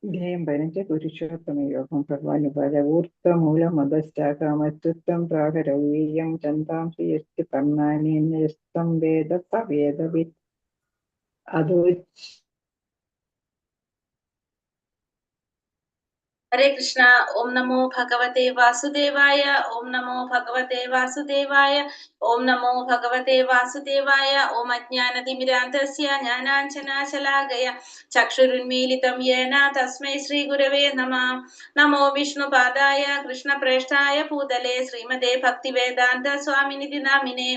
ध्येयं 15 पुरुषोत्तमयोगं भगवानुपदवूर्तमूलमदश्चाकामत्युत्तं प्रागरवीर्यं चन्दांसि यस्य पर्णान्यस्तं वेद स वेदवित् अदोच् हरे कृष्णा। ओम नमो भगवते वासुदेवाय। ओम नमो भगवते वासुदेवाय। ओम नमो भगवते वासुदेवाय। ओम अज्ञानतिमिरान्धस्य ज्ञानाञ्जनाशलाकया चक्षुरुन्मीलितं येन तस्मै श्रीगुरवे नमः। नमो विष्णुपादाय कृष्णप्रेष्ठाय भूतले श्रीमते भक्तिवेदान्त स्वामिनिधि नामिने।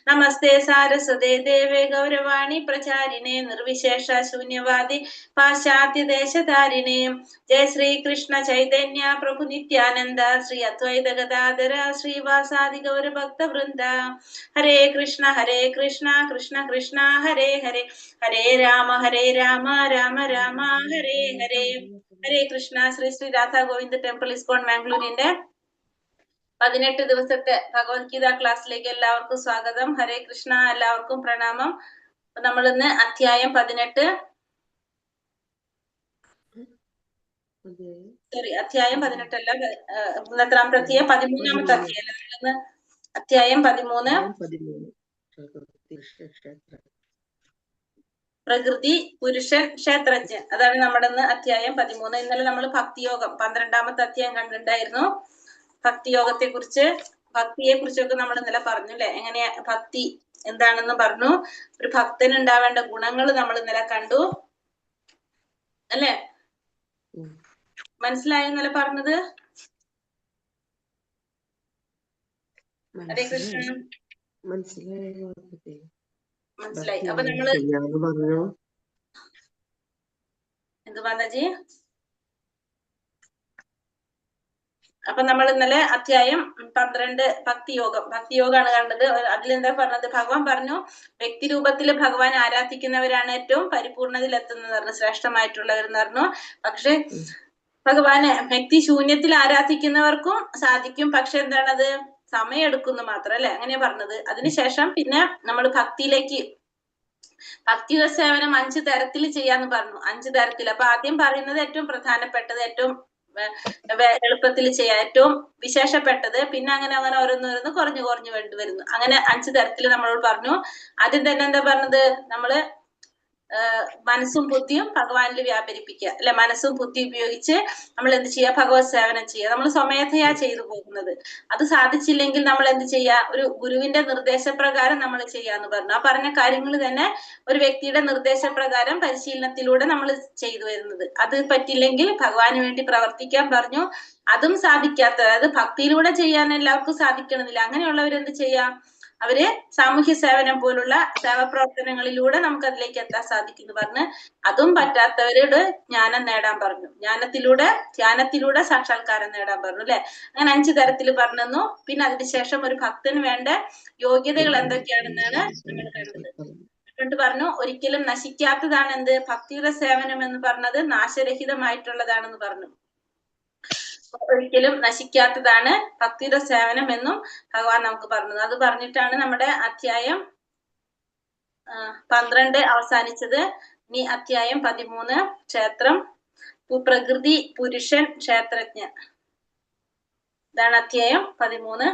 नमस्ते सारस्वते देवे गौरवाणी प्रचारिणे निर्विशेष शून्यवादी पाश्चात्य देशधारिणे। जय श्री कृष्ण चैतन्य प्रभु नित्यानंद श्री अद्वैत गदाधर श्रीवासादि गौर भक्त वृंद। हरे कृष्ण कृष्ण कृष्ण हरे हरे, हरे राम राम राम हरे हरे। ഹരേ കൃഷ്ണ. ശ്രീ ശ്രീ രാധാ ഗോവിന്ദ് ടെമ്പിൾ ഇസ്കോൺ മാംഗ്ലൂരിന്റെ 18 ദിവസത്തെ ഭഗവത്ഗീത ക്ലാസ്സിലേക്ക് എല്ലാവർക്കും സ്വാഗതം. ഹരേ കൃഷ്ണ. എല്ലാവർക്കും പ്രണാമം. നമ്മൾ ഇന്ന് അധ്യായം 18 അധ്യായം 18 അല്ല, എത്രാമത്തെ അധ്യായം? 13-ാമത്തെ അധ്യായം. നമ്മളിന്ന് അധ്യായം 13 പ്രകൃതി പുരുഷൻ ക്ഷേത്രജ്ഞൻ, അതാണ് നമ്മുടെ ഇന്ന് അധ്യായം 13. ഇന്നലെ നമ്മൾ ഭക്തിയോഗം 12-ാമത്തെ അധ്യായം കണ്ടിട്ടുണ്ടായിരുന്നു. ഭക്തിയോഗത്തെ കുറിച്ച്, ഭക്തിയെ കുറിച്ചൊക്കെ നമ്മൾ ഇന്നലെ പറഞ്ഞു അല്ലെ. എങ്ങനെ ഭക്തി എന്താണെന്ന് പറഞ്ഞു. ഒരു ഭക്തന് ഉണ്ടാവേണ്ട ഗുണങ്ങൾ നമ്മൾ ഇന്നലെ കണ്ടു അല്ലെ. മനസ്സിലായോ ഇന്നലെ പറഞ്ഞത്? ഹരേ കൃഷ്ണ. മനസ്സിലായി. അപ്പൊ നമ്മള് എന്ത് ബാലാജി? അപ്പൊ നമ്മൾ ഇന്നലെ അധ്യായം 12 ഭക്തിയോഗമാണ് കണ്ടത്. അതിലെന്താ പറഞ്ഞത്? ഭഗവാൻ പറഞ്ഞു വ്യക്തി രൂപത്തിൽ ഭഗവാൻ ആരാധിക്കുന്നവരാണ് ഏറ്റവും പരിപൂർണതയിൽ എത്തുന്നത് പറഞ്ഞു, ശ്രേഷ്ഠമായിട്ടുള്ളവരെന്ന് പറഞ്ഞു. പക്ഷെ ഭഗവാനെ വ്യക്തി ശൂന്യത്തിൽ ആരാധിക്കുന്നവർക്കും സാധിക്കും. പക്ഷെ എന്താണത്? സമയം എടുക്കുന്നു മാത്രം അല്ലെ, അങ്ങനെയാ പറഞ്ഞത്. അതിനുശേഷം പിന്നെ നമ്മൾ ഭക്തിയിലേക്ക്, ഭക്തിക സേവനം 5 തരത്തിൽ ചെയ്യാന്ന് പറഞ്ഞു. 5 തരത്തിൽ. അപ്പൊ ആദ്യം പറയുന്നത് ഏറ്റവും പ്രധാനപ്പെട്ടത്, ഏറ്റവും എളുപ്പത്തിൽ ചെയ്യാൻ, ഏറ്റവും വിശേഷപ്പെട്ടത്, പിന്നെ അങ്ങനെ അങ്ങനെ ഓരോന്നോരോന്ന് കുറഞ്ഞു വരുന്നു. അങ്ങനെ 5 തരത്തിൽ നമ്മളോട് പറഞ്ഞു. ആദ്യം തന്നെ എന്താ പറഞ്ഞത്? നമ്മള് മനസ്സും ബുദ്ധിയും ഭഗവാനിൽ വ്യാപരിപ്പിക്കുക അല്ലെ. മനസ്സും ബുദ്ധി ഉപയോഗിച്ച് നമ്മൾ എന്ത് ചെയ്യുക? ഭഗവത് സേവനം ചെയ്യുക. നമ്മൾ സ്വമേധയാ ചെയ്തു പോകുന്നത്. അത് സാധിച്ചില്ലെങ്കിൽ നമ്മൾ എന്ത് ചെയ്യുക? ഒരു ഗുരുവിന്റെ നിർദ്ദേശപ്രകാരം നമ്മൾ ചെയ്യാന്ന് പറഞ്ഞു. ആ പറഞ്ഞ കാര്യങ്ങൾ തന്നെ ഒരു വ്യക്തിയുടെ നിർദ്ദേശപ്രകാരം പരിശീലനത്തിലൂടെ നമ്മൾ ചെയ്തു വരുന്നത്. അത് പറ്റില്ലെങ്കിൽ ഭഗവാന് വേണ്ടി പ്രവർത്തിക്കാൻ പറഞ്ഞു. അതും സാധിക്കാത്ത, അതായത് ഭക്തിയിലൂടെ ചെയ്യാൻ എല്ലാവർക്കും സാധിക്കണമെന്നില്ല. അങ്ങനെയുള്ളവരെന്ത് ചെയ്യാം? അവര് സാമൂഹ്യ സേവനം പോലുള്ള സേവപ്രവർത്തനങ്ങളിലൂടെ നമുക്ക് അതിലേക്ക് എത്താൻ സാധിക്കുന്നു പറഞ്ഞ്. അതും പറ്റാത്തവരോട് ജ്ഞാനം നേടാൻ പറഞ്ഞു. ധ്യാനത്തിലൂടെ സാക്ഷാത്കാരം നേടാൻ പറഞ്ഞു അല്ലെ. അങ്ങനെ 5 തരത്തിൽ പറഞ്ഞു. പിന്നെ അതിനുശേഷം ഒരു ഭക്തന് വേണ്ട യോഗ്യതകൾ എന്തൊക്കെയാണെന്നാണ് നമ്മൾ കണ്ടത്. കൊണ്ട് പറഞ്ഞു ഒരിക്കലും നശിക്കാത്തതാണ് എന്ത്? ഭക്തിയുടെ സേവനം എന്ന് പറഞ്ഞത് നാശരഹിതമായിട്ടുള്ളതാണെന്ന് പറഞ്ഞു. ഒരിക്കലും നശിക്കാത്തതാണ് ഭക്തിയുടെ സേവനം എന്നും ഭഗവാൻ നമുക്ക് പറഞ്ഞത്. അത് പറഞ്ഞിട്ടാണ് നമ്മുടെ അധ്യായം 12 അവസാനിച്ചത്. ഇനി അധ്യായം 13 ക്ഷേത്രം പ്രകൃതി പുരുഷൻ ക്ഷേത്രജ്ഞൻ. ഇതാണ് അധ്യായം 13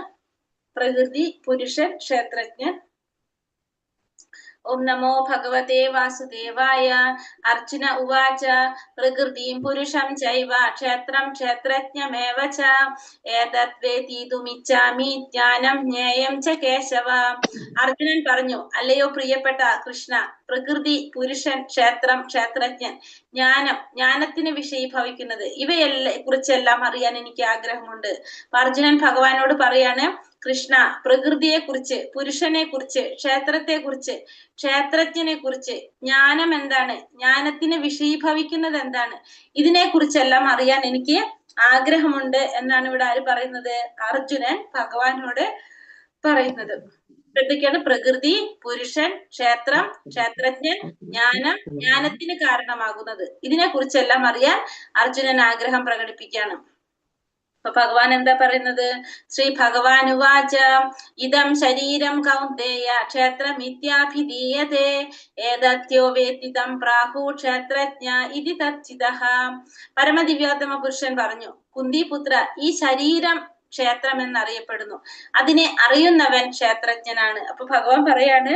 പ്രകൃതി പുരുഷൻ ക്ഷേത്രജ്ഞൻ. ഓം നമോ ഭഗവതേ വാസുദേവായ. അർജുന ഉവാച പ്രകൃതിം പുരുഷം ചൈവ ക്ഷേത്രം ക്ഷേത്രജ്ഞമേവ ച ഏതത് വേദിതുമിച്ഛാമി ജ്ഞാനം ജ്ഞേയം ച കേശവ. അർജുനൻ പറഞ്ഞു, അല്ലയോ പ്രിയപ്പെട്ട കൃഷ്ണ, പ്രകൃതി, പുരുഷൻ, ക്ഷേത്രം, ക്ഷേത്രജ്ഞൻ, ജ്ഞാനത്തിന് വിഷയീഭവിക്കുന്നത് ഇവയെല്ലാം കുറിച്ചെല്ലാം അറിയാൻ എനിക്ക് ആഗ്രഹമുണ്ട്. അർജുനൻ ഭഗവാനോട് പറയാണ്, കൃഷ്ണ, പ്രകൃതിയെ കുറിച്ച്, പുരുഷനെ കുറിച്ച്, ക്ഷേത്രത്തെ കുറിച്ച്, ക്ഷേത്രജ്ഞനെ കുറിച്ച്, ജ്ഞാനം എന്താണ്, ജ്ഞാനത്തിന് വിഷയീഭവിക്കുന്നത് എന്താണ്, ഇതിനെ കുറിച്ചെല്ലാം അറിയാൻ എനിക്ക് ആഗ്രഹമുണ്ട് എന്നാണ് ഇവിടെ ആര് പറയുന്നത്? അർജുനൻ ഭഗവാനോട് പറയുന്നത്. എന്തൊക്കെയാണ്? പ്രകൃതി, പുരുഷൻ, ക്ഷേത്രം, ക്ഷേത്രജ്ഞൻ, ജ്ഞാനം, ജ്ഞാനത്തിന് കാരണമാകുന്നത്, ഇതിനെ കുറിച്ചെല്ലാം അറിയാൻ അർജുനൻ ആഗ്രഹം പ്രകടിപ്പിക്കുകയാണ്. അപ്പൊ ഭഗവാൻ എന്താ പറയുന്നത്? ശ്രീ ഭഗവാൻ ഉവാച ഇദം ശരീരം കൗന്ദേയ ക്ഷേത്രമിത്യാഭിധീയതേ ഏതത്യോ വേത്തിതം പ്രാഹു ക്ഷേത്രജ്ഞ ഇതി തച്ചിതഃ. പരമദിവ്യോത്തമ പുരുഷൻ പറഞ്ഞു, കുന്തിപുത്ര, ഈ ശരീരം ക്ഷേത്രം എന്നറിയപ്പെടുന്നു, അതിനെ അറിയുന്നവൻ ക്ഷേത്രജ്ഞനാണ്. അപ്പൊ ഭഗവാൻ പറയാണ്,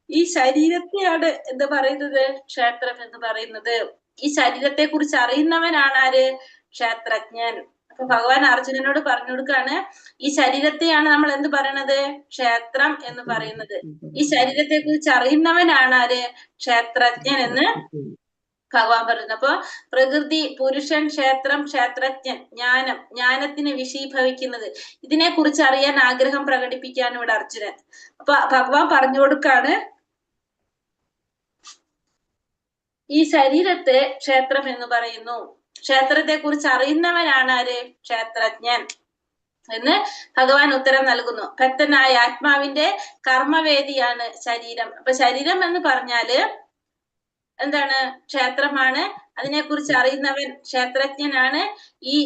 ഈ ശരീരത്തെയാണ് എന്ത് പറയുന്നത്? ക്ഷേത്രം എന്ന് പറയുന്നത്. ഈ ശരീരത്തെ കുറിച്ച് അറിയുന്നവനാണ് ആര്? ക്ഷേത്രജ്ഞൻ. അപ്പൊ ഭഗവാൻ അർജുനനോട് പറഞ്ഞു കൊടുക്കാണ്, ഈ ശരീരത്തെയാണ് നമ്മൾ എന്ത് പറയണത്? ക്ഷേത്രം എന്ന് പറയുന്നത്. ഈ ശരീരത്തെ കുറിച്ച് അറിയുന്നവനാണ് ആര്? ക്ഷേത്രജ്ഞൻ എന്ന് ഭഗവാൻ പറയുന്നു. അപ്പൊ പ്രകൃതി, പുരുഷൻ, ക്ഷേത്രം, ക്ഷേത്രജ്ഞൻ, ജ്ഞാനം, ജ്ഞാനത്തിന് വിഷീഭവിക്കുന്നത്, ഇതിനെ കുറിച്ച് അറിയാൻ ആഗ്രഹം പ്രകടിപ്പിക്കാണ് ഇവിടെ അർജുനൻ. അപ്പൊ ഭഗവാൻ പറഞ്ഞു കൊടുക്കാണ്, ഈ ശരീരത്തെ ക്ഷേത്രം എന്ന് പറയുന്നു. ക്ഷേത്രത്തെ കുറിച്ച് അറിയുന്നവനാണ് ആര്? ക്ഷേത്രജ്ഞൻ എന്ന് ഭഗവാൻ ഉത്തരം നൽകുന്നു. ഭക്തനായ ആത്മാവിന്റെ കർമ്മവേദിയാണ് ശരീരം. അപ്പൊ ശരീരം എന്ന് പറഞ്ഞാല് എന്താണ്? ക്ഷേത്രമാണ്. അതിനെക്കുറിച്ച് അറിയുന്നവൻ ക്ഷേത്രജ്ഞനാണ്. ഈ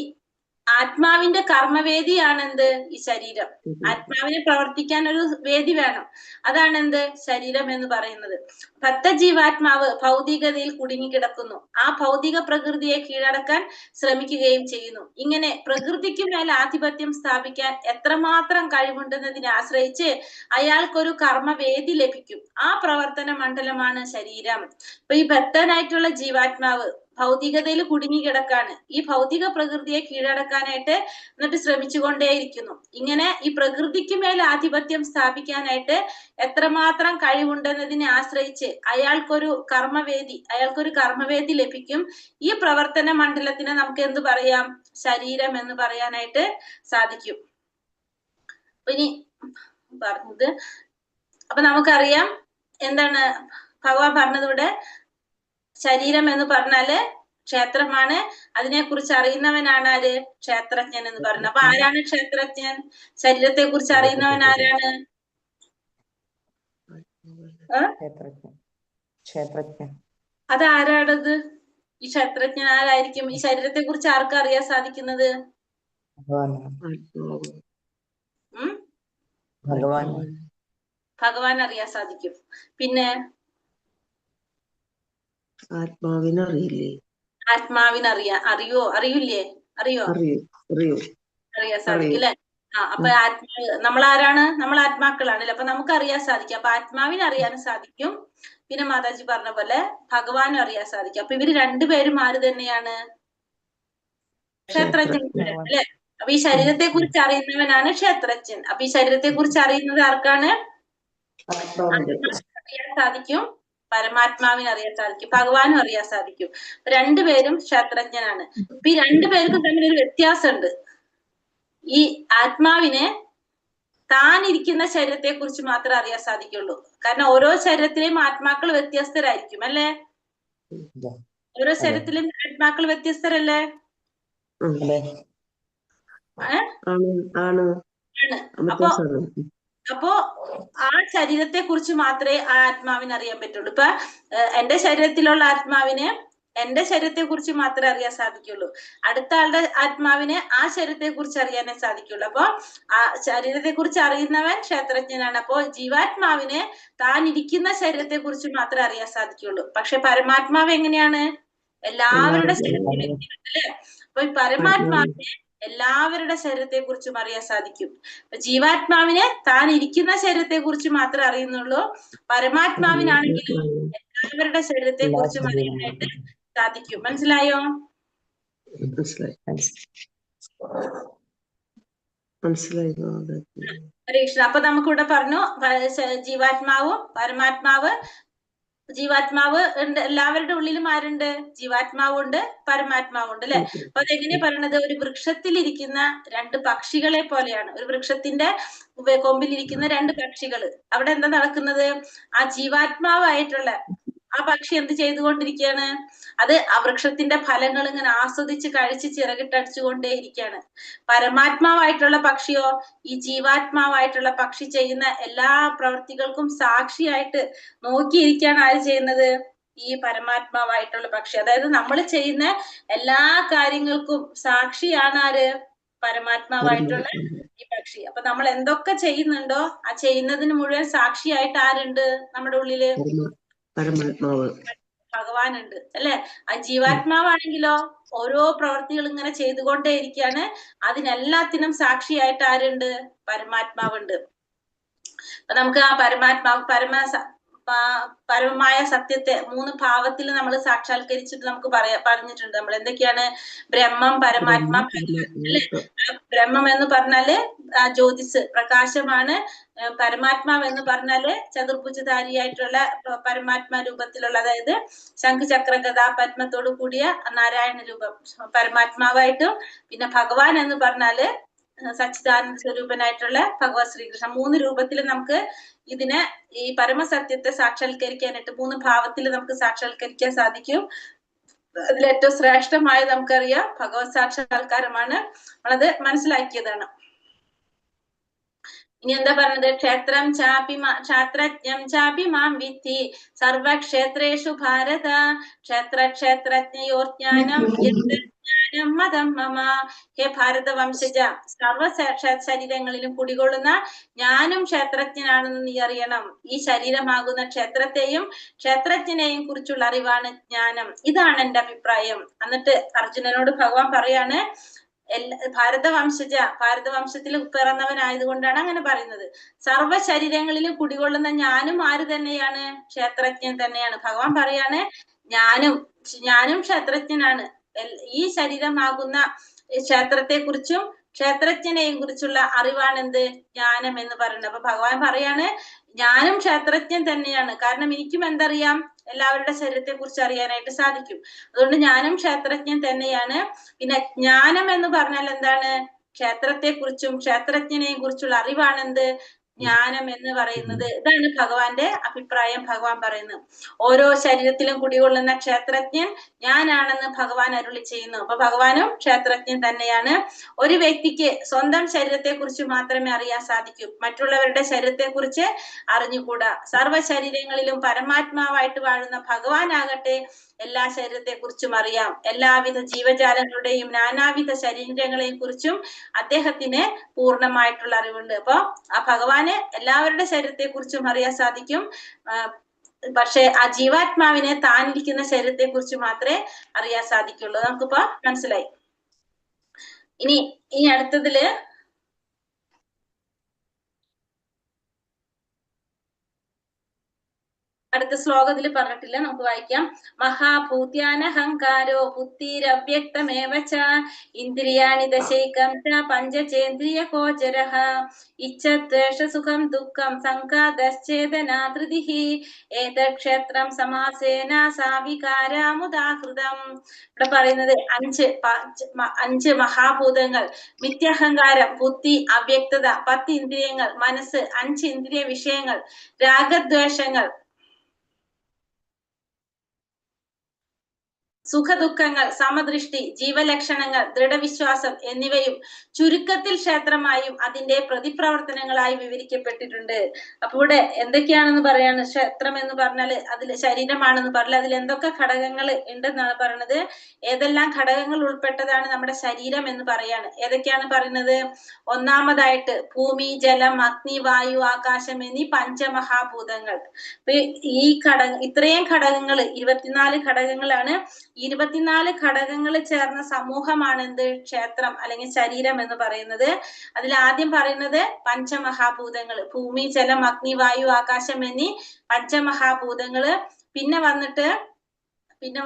ആത്മാവിന്റെ കർമ്മവേദിയാണ് എന്ത്? ഈ ശരീരം. ആത്മാവിനെ പ്രവർത്തിക്കാൻ ഒരു വേദി വേണം, അതാണ് എന്ത്? ശരീരം എന്ന് പറയുന്നത്. ഭക്തജീവാത്മാവ് ഭൗതികതയിൽ കുടുങ്ങിക്കിടക്കുന്നു, ആ ഭൗതിക പ്രകൃതിയെ കീഴടക്കാൻ ശ്രമിക്കുകയും ചെയ്യുന്നു. ഇങ്ങനെ പ്രകൃതിക്ക് മേൽ ആധിപത്യം സ്ഥാപിക്കാൻ എത്രമാത്രം കഴിവുണ്ടെന്നതിനെ ആശ്രയിച്ച് അയാൾക്കൊരു കർമ്മവേദി ലഭിക്കും. ആ പ്രവർത്തന മണ്ഡലമാണ് ശരീരം. അപ്പൊ ഈ ഭക്തനായിട്ടുള്ള ജീവാത്മാവ് ഭൗതികതയിൽ കുടുങ്ങിക്കിടക്കാണ്, ഈ ഭൗതിക പ്രകൃതിയെ കീഴടക്കാനായിട്ട് എന്നിട്ട് ശ്രമിച്ചുകൊണ്ടേയിരിക്കുന്നു. ഇങ്ങനെ ഈ പ്രകൃതിക്ക് മേൽ ആധിപത്യം സ്ഥാപിക്കാനായിട്ട് എത്രമാത്രം കഴിവുണ്ടെന്നതിനെ ആശ്രയിച്ച് അയാൾക്കൊരു കർമ്മവേദി ലഭിക്കും. ഈ പ്രവർത്തന മണ്ഡലത്തിനെ നമുക്ക് എന്ത് പറയാം? ശരീരം എന്ന് പറയാനായിട്ട് സാധിക്കും. ഇനി പറഞ്ഞത് അപ്പൊ നമുക്കറിയാം എന്താണ് ഭഗവാൻ പറഞ്ഞതിവിടെ? ശരീരം എന്ന് പറഞ്ഞാല് ക്ഷേത്രമാണ്, അതിനെ കുറിച്ച് അറിയുന്നവനാണ് ആര്? ക്ഷേത്രജ്ഞൻ എന്ന് പറയുന്നത്. അപ്പൊ ആരാണ് ക്ഷേത്രജ്ഞൻ? ശരീരത്തെ കുറിച്ച് അറിയുന്നവൻ ആരാണ്? അതാരാണത്? ഈ ക്ഷേത്രജ്ഞൻ ആരായിരിക്കും? ഈ ശരീരത്തെ കുറിച്ച് ആർക്കും അറിയാൻ സാധിക്കുന്നത്? ഭഗവാൻ അറിയാൻ സാധിക്കും. പിന്നെ ആത്മാവിനറിയില്ലേ? അറിയില്ലേ? അറിയാൻ സാധിക്കും അല്ലെ? അപ്പൊ നമ്മളാരാണ്? നമ്മൾ ആത്മാക്കളാണല്ലേ? അപ്പൊ നമുക്ക് അറിയാൻ സാധിക്കും. അപ്പൊ ആത്മാവിന് അറിയാനും സാധിക്കും. പിന്നെ മാതാജി പറഞ്ഞ പോലെ ഭഗവാനും അറിയാൻ സാധിക്കും. അപ്പൊ ഇവര് രണ്ടുപേരും ആര് തന്നെയാണ്? ക്ഷേത്രജ്ഞൻ അല്ലെ? അപ്പൊ ഈ ശരീരത്തെ കുറിച്ച് അറിയുന്നവനാണ് ക്ഷേത്രജ്ഞൻ. അപ്പൊ ഈ ശരീരത്തെ കുറിച്ച് അറിയുന്നത് ആർക്കാണ്? അറിയാൻ സാധിക്കും, പരമാത്മാവിന് അറിയാൻ സാധിക്കും, ഭഗവാനും അറിയാൻ സാധിക്കും. രണ്ടുപേരും ക്ഷേത്രജ്ഞനാണ്. അപ്പൊ ഈ രണ്ടുപേർക്കും തമ്മിൽ ഒരു വ്യത്യാസമുണ്ട്. ഈ ആത്മാവിന് താൻ ഇരിക്കുന്ന ശരീരത്തെ കുറിച്ച് മാത്രമേ അറിയാൻ സാധിക്കുള്ളൂ. കാരണം ഓരോ ശരീരത്തിലെയും ആത്മാക്കൾ വ്യത്യസ്തരായിരിക്കും അല്ലേ? ഓരോ ശരീരത്തിലെയും ആത്മാക്കൾ വ്യത്യസ്തരല്ലേ? അപ്പോ ആ ശരീരത്തെ കുറിച്ച് മാത്രമേ ആ ആത്മാവിന് അറിയാൻ പറ്റുള്ളൂ. ഇപ്പൊ എന്റെ ശരീരത്തിലുള്ള ആത്മാവിന് എന്റെ ശരീരത്തെ കുറിച്ച് മാത്രമേ അറിയാൻ സാധിക്കുള്ളൂ. അടുത്ത ആളുടെ ആത്മാവിന് ആ ശരീരത്തെ കുറിച്ച് അറിയാനേ സാധിക്കുള്ളൂ. അപ്പൊ ആ ശരീരത്തെ കുറിച്ച് അറിയുന്നവൻ ക്ഷേത്രജ്ഞനാണ്. അപ്പോ ജീവാത്മാവിന് താൻ ഇരിക്കുന്ന ശരീരത്തെ കുറിച്ച് മാത്രമേ അറിയാൻ സാധിക്കുള്ളൂ. പക്ഷെ പരമാത്മാവ് എങ്ങനെയാണ്? എല്ലാവരുടെ ശരീരത്തിലും അല്ലെ? അപ്പൊ ഈ പരമാത്മാവിന് എല്ലാവരുടെ ശരീരത്തെ കുറിച്ചും അറിയാൻ സാധിക്കും. ജീവാത്മാവിന് താൻ ഇരിക്കുന്ന ശരീരത്തെ കുറിച്ച് മാത്രമേ അറിയുന്നുള്ളൂ. പരമാത്മാവിനാണെങ്കിലും എല്ലാവരുടെ ശരീരത്തെ കുറിച്ചും അറിയാനായിട്ട് സാധിക്കും. മനസ്സിലായോ? ഹരേ കൃഷ്ണ. അപ്പൊ നമുക്കിവിടെ പറഞ്ഞു ജീവാത്മാവും പരമാത്മാവ്. ജീവാത്മാവ് ഉണ്ട്, എല്ലാവരുടെ ഉള്ളിലും ആരുണ്ട്? ജീവാത്മാവുണ്ട്, പരമാത്മാവുണ്ട് അല്ലെ? അപ്പൊ അതെങ്ങനെയാ പറയണത്? ഒരു വൃക്ഷത്തിലിരിക്കുന്ന രണ്ട് പക്ഷികളെ പോലെയാണ്. ഒരു വൃക്ഷത്തിന്റെ കൊമ്പിലിരിക്കുന്ന രണ്ട് പക്ഷികള്. അവിടെ എന്താ നടക്കുന്നത്? ആ ജീവാത്മാവായിട്ടുള്ള ആ പക്ഷി എന്ത് ചെയ്തുകൊണ്ടിരിക്കുകയാണ്? അത് ആ വൃക്ഷത്തിന്റെ ഫലങ്ങൾ ഇങ്ങനെ ആസ്വദിച്ച് കഴിച്ച് ചിറകിട്ടടിച്ചുകൊണ്ടേ ഇരിക്കുകയാണ്. പരമാത്മാവായിട്ടുള്ള പക്ഷിയോ, ഈ ജീവാത്മാവായിട്ടുള്ള പക്ഷി ചെയ്യുന്ന എല്ലാ പ്രവൃത്തികൾക്കും സാക്ഷിയായിട്ട് നോക്കിയിരിക്കുകയാണ് ആര് ചെയ്യുന്നത്? ഈ പരമാത്മാവായിട്ടുള്ള പക്ഷി. അതായത് നമ്മൾ ചെയ്യുന്ന എല്ലാ കാര്യങ്ങൾക്കും സാക്ഷിയാണ് ആര്? പരമാത്മാവായിട്ടുള്ള ഈ പക്ഷി. അപ്പൊ നമ്മൾ എന്തൊക്കെ ചെയ്യുന്നുണ്ടോ ആ ചെയ്യുന്നതിന് മുഴുവൻ സാക്ഷിയായിട്ട് ആരുണ്ട് നമ്മുടെ ഉള്ളില്? പരമാത്മാവ് ഭഗവാനുണ്ട് അല്ലെ? ആ ജീവാത്മാവാണെങ്കിലോ ഓരോ പ്രവർത്തികൾ ഇങ്ങനെ ചെയ്തുകൊണ്ടേ ഇരിക്കുകയാണ്. അതിനെല്ലാത്തിനും സാക്ഷിയായിട്ട് ആരുണ്ട്? പരമാത്മാവുണ്ട്. അപ്പൊ നമുക്ക് ആ പരമമായ സത്യത്തെ 3 ഭാവത്തിൽ നമ്മൾ സാക്ഷാത്കരിച്ചിട്ട് നമുക്ക് പറഞ്ഞിട്ടുണ്ട്. നമ്മൾ എന്തൊക്കെയാണ്? ബ്രഹ്മം, പരമാത്മാ, ഭഗവാൻ അല്ലെ? ബ്രഹ്മം എന്ന് പറഞ്ഞാല് ജ്യോതിസ് പ്രകാശമാണ്. പരമാത്മാവ് എന്ന് പറഞ്ഞാല് ചതുർഭുജധാരിയായിട്ടുള്ള പരമാത്മാ രൂപത്തിലുള്ള, അതായത് ശംഖുചക്ര ഗദാ പത്മത്തോടു കൂടിയ നാരായണ രൂപം പരമാത്മാവായിട്ടും, പിന്നെ ഭഗവാൻ എന്ന് പറഞ്ഞാല് സച്ചിദാനന്ദ സ്വരൂപനായിട്ടുള്ള ഭഗവത് ശ്രീകൃഷ്ണൻ. 3 രൂപത്തിൽ നമുക്ക് ഇതിനെ ഈ പരമസത്യത്തെ സാക്ഷാത്കരിക്കാനായിട്ട് 3 ഭാവത്തിൽ നമുക്ക് സാക്ഷാത്കരിക്കാൻ സാധിക്കും. അതിലേറ്റവും ശ്രേഷ്ഠമായ നമുക്കറിയാം ഭഗവത് സാക്ഷാത്കാരമാണ്. നമ്മളത് മനസ്സിലാക്കിയതാണ്. ഇനി എന്താ പറഞ്ഞത്? ക്ഷേത്രജ്ഞം ചാപി മാം വിദ്ധി സർവക്ഷേത്രേഷു ഭാരത ക്ഷേത്രജ്ഞയോർജ്ഞാനം ജ്ഞാനം മതം മമ. ഹേ ഭാരതവംശജ, സർവ ശരീരങ്ങളിലും കുടികൊള്ളുന്ന ഞാനും ക്ഷേത്രജ്ഞനാണെന്ന് നീ അറിയണം. ഈ ശരീരമാകുന്ന ക്ഷേത്രത്തെയും ക്ഷേത്രജ്ഞനെയും കുറിച്ചുള്ള അറിവാണ് ജ്ഞാനം. ഇതാണ് എന്റെ അഭിപ്രായം. എന്നിട്ട് അർജുനനോട് ഭഗവാൻ പറയാണ്, ഭാരതവംശത്തിൽ പിറന്നവനായതുകൊണ്ടാണ് അങ്ങനെ പറയുന്നത്. സർവ ശരീരങ്ങളിലും കുടികൊള്ളുന്ന ഞാനും ആര് തന്നെയാണ്? ക്ഷേത്രജ്ഞൻ തന്നെയാണ്. ഭഗവാൻ പറയാണ് ഞാനും ക്ഷേത്രജ്ഞനാണ്. ഈ ശരീരമാകുന്ന ക്ഷേത്രത്തെ കുറിച്ചും ക്ഷേത്രജ്ഞനെയും കുറിച്ചുള്ള അറിവാണ് എന്ത്? ജ്ഞാനം എന്ന് പറയുന്നത്. അപ്പൊ ഭഗവാൻ പറയാണ് ഞാനും ക്ഷേത്രജ്ഞൻ തന്നെയാണ്. കാരണം എനിക്കും എന്തറിയാം? എല്ലാവരുടെ ശരീരത്തെ കുറിച്ച് അറിയാനായിട്ട് സാധിക്കും. അതുകൊണ്ട് ഞാനും ക്ഷേത്രജ്ഞൻ തന്നെയാണ്. പിന്നെ ജ്ഞാനം എന്ന് പറഞ്ഞാൽ എന്താണ്? ക്ഷേത്രത്തെ കുറിച്ചും ക്ഷേത്രജ്ഞനെയും കുറിച്ചുള്ള അറിവാണ് എന്ത്? ജ്ഞാനം എന്ന് പറയുന്നത്. ഇതാണ് ഭഗവാന്റെ അഭിപ്രായം. ഭഗവാൻ പറയുന്നത് ഓരോ ശരീരത്തിലും കുടികൊള്ളുന്ന ക്ഷേത്രജ്ഞൻ ഞാനാണെന്ന് ഭഗവാൻ അരുളി ചെയ്യുന്നു. അപ്പൊ ഭഗവാനും ക്ഷേത്രജ്ഞൻ തന്നെയാണ്. ഒരു വ്യക്തിക്ക് സ്വന്തം ശരീരത്തെ കുറിച്ച് മാത്രമേ അറിയാൻ സാധിക്കൂ. മറ്റുള്ളവരുടെ ശരീരത്തെ കുറിച്ച് അറിഞ്ഞുകൂടാ. സർവ്വ ശരീരങ്ങളിലും പരമാത്മാവായിട്ട് വാഴുന്ന ഭഗവാനാകട്ടെ എല്ലാ ശരീരത്തെ കുറിച്ചും അറിയാം. എല്ലാവിധ ജീവജാലങ്ങളുടെയും നാനാവിധ ശരീരങ്ങളെയും കുറിച്ചും അദ്ദേഹത്തിന് പൂർണ്ണമായിട്ടുള്ള അറിവുണ്ട്. അപ്പൊ ആ ഭഗവാന് എല്ലാവരുടെ ശരീരത്തെ കുറിച്ചും അറിയാൻ സാധിക്കും. പക്ഷെ ആ ജീവാത്മാവിനെ താനിരിക്കുന്ന ശരീരത്തെ കുറിച്ച് മാത്രമേ അറിയാൻ സാധിക്കുള്ളൂ. നമുക്കിപ്പോ മനസ്സിലായി. ഇനി അടുത്തതില് അടുത്ത ശ്ലോകത്തിൽ പറഞ്ഞിട്ടില്ല, നമുക്ക് വായിക്കാം. മഹാഭൂത്യാനഹങ്കാരോ ബുദ്ധിരവ്യക്തമേവച ഇന്ദ്രിയാണി ദശൈകം ച പഞ്ചചേന്ദ്രിയ ഗോചരഃ ഇച്ഛദ്വേഷ സുഖം ദുഃഖം സംഘാതശ്ചേതനാ ധൃതിഃ ഏതത് ക്ഷേത്രം സമാസേന സാവികാരാമുദാഹൃതം. ഇവിടെ പറയുന്നത് 5 മഹാഭൂതങ്ങൾ, മിഥ്യാഹങ്കാരം, ബുദ്ധി, അവ്യക്തത, 10 ഇന്ദ്രിയങ്ങൾ, മനസ്സ്, 5 ഇന്ദ്രിയ വിഷയങ്ങൾ, രാഗദ്വേഷങ്ങൾ, സുഖദുഃഖങ്ങൾ, സമദൃഷ്ടി, ജീവലക്ഷണങ്ങൾ, ദൃഢവിശ്വാസം എന്നിവയും ചുരുക്കത്തിൽ ക്ഷേത്രമായും അതിന്റെ പ്രതിപ്രവർത്തനങ്ങളായി വിവരിക്കപ്പെട്ടിട്ടുണ്ട്. അപ്പൊ ഇവിടെ എന്തൊക്കെയാണെന്ന് പറയാണ്? ക്ഷേത്രം എന്ന് പറഞ്ഞാല് അതിൽ ശരീരമാണെന്ന് പറഞ്ഞാൽ അതിൽ എന്തൊക്കെ ഘടകങ്ങൾ ഉണ്ടെന്നാണ് പറയുന്നത്. ഏതെല്ലാം ഘടകങ്ങൾ ഉൾപ്പെട്ടതാണ് നമ്മുടെ ശരീരം എന്ന് പറയാണ്. ഏതൊക്കെയാണ് പറയുന്നത്? ഒന്നാമതായിട്ട് ഭൂമി, ജലം, അഗ്നി, വായു, ആകാശം എന്നീ പഞ്ചമഹാഭൂതങ്ങൾ. ഇത്രയും ഘടകങ്ങൾ 24 ഘടകങ്ങളാണ്. 24 ഘടകങ്ങൾ ചേർന്ന സമൂഹമാണ് എന്ത്? ക്ഷേത്രം അല്ലെങ്കിൽ ശരീരം എന്ന് പറയുന്നത്. അതിൽ ആദ്യം പറയുന്നത് പഞ്ചമഹാഭൂതങ്ങൾ, ഭൂമി, ജലം, അഗ്നി, വായു, ആകാശം എന്നീ പഞ്ചമഹാഭൂതങ്ങള്. പിന്നെ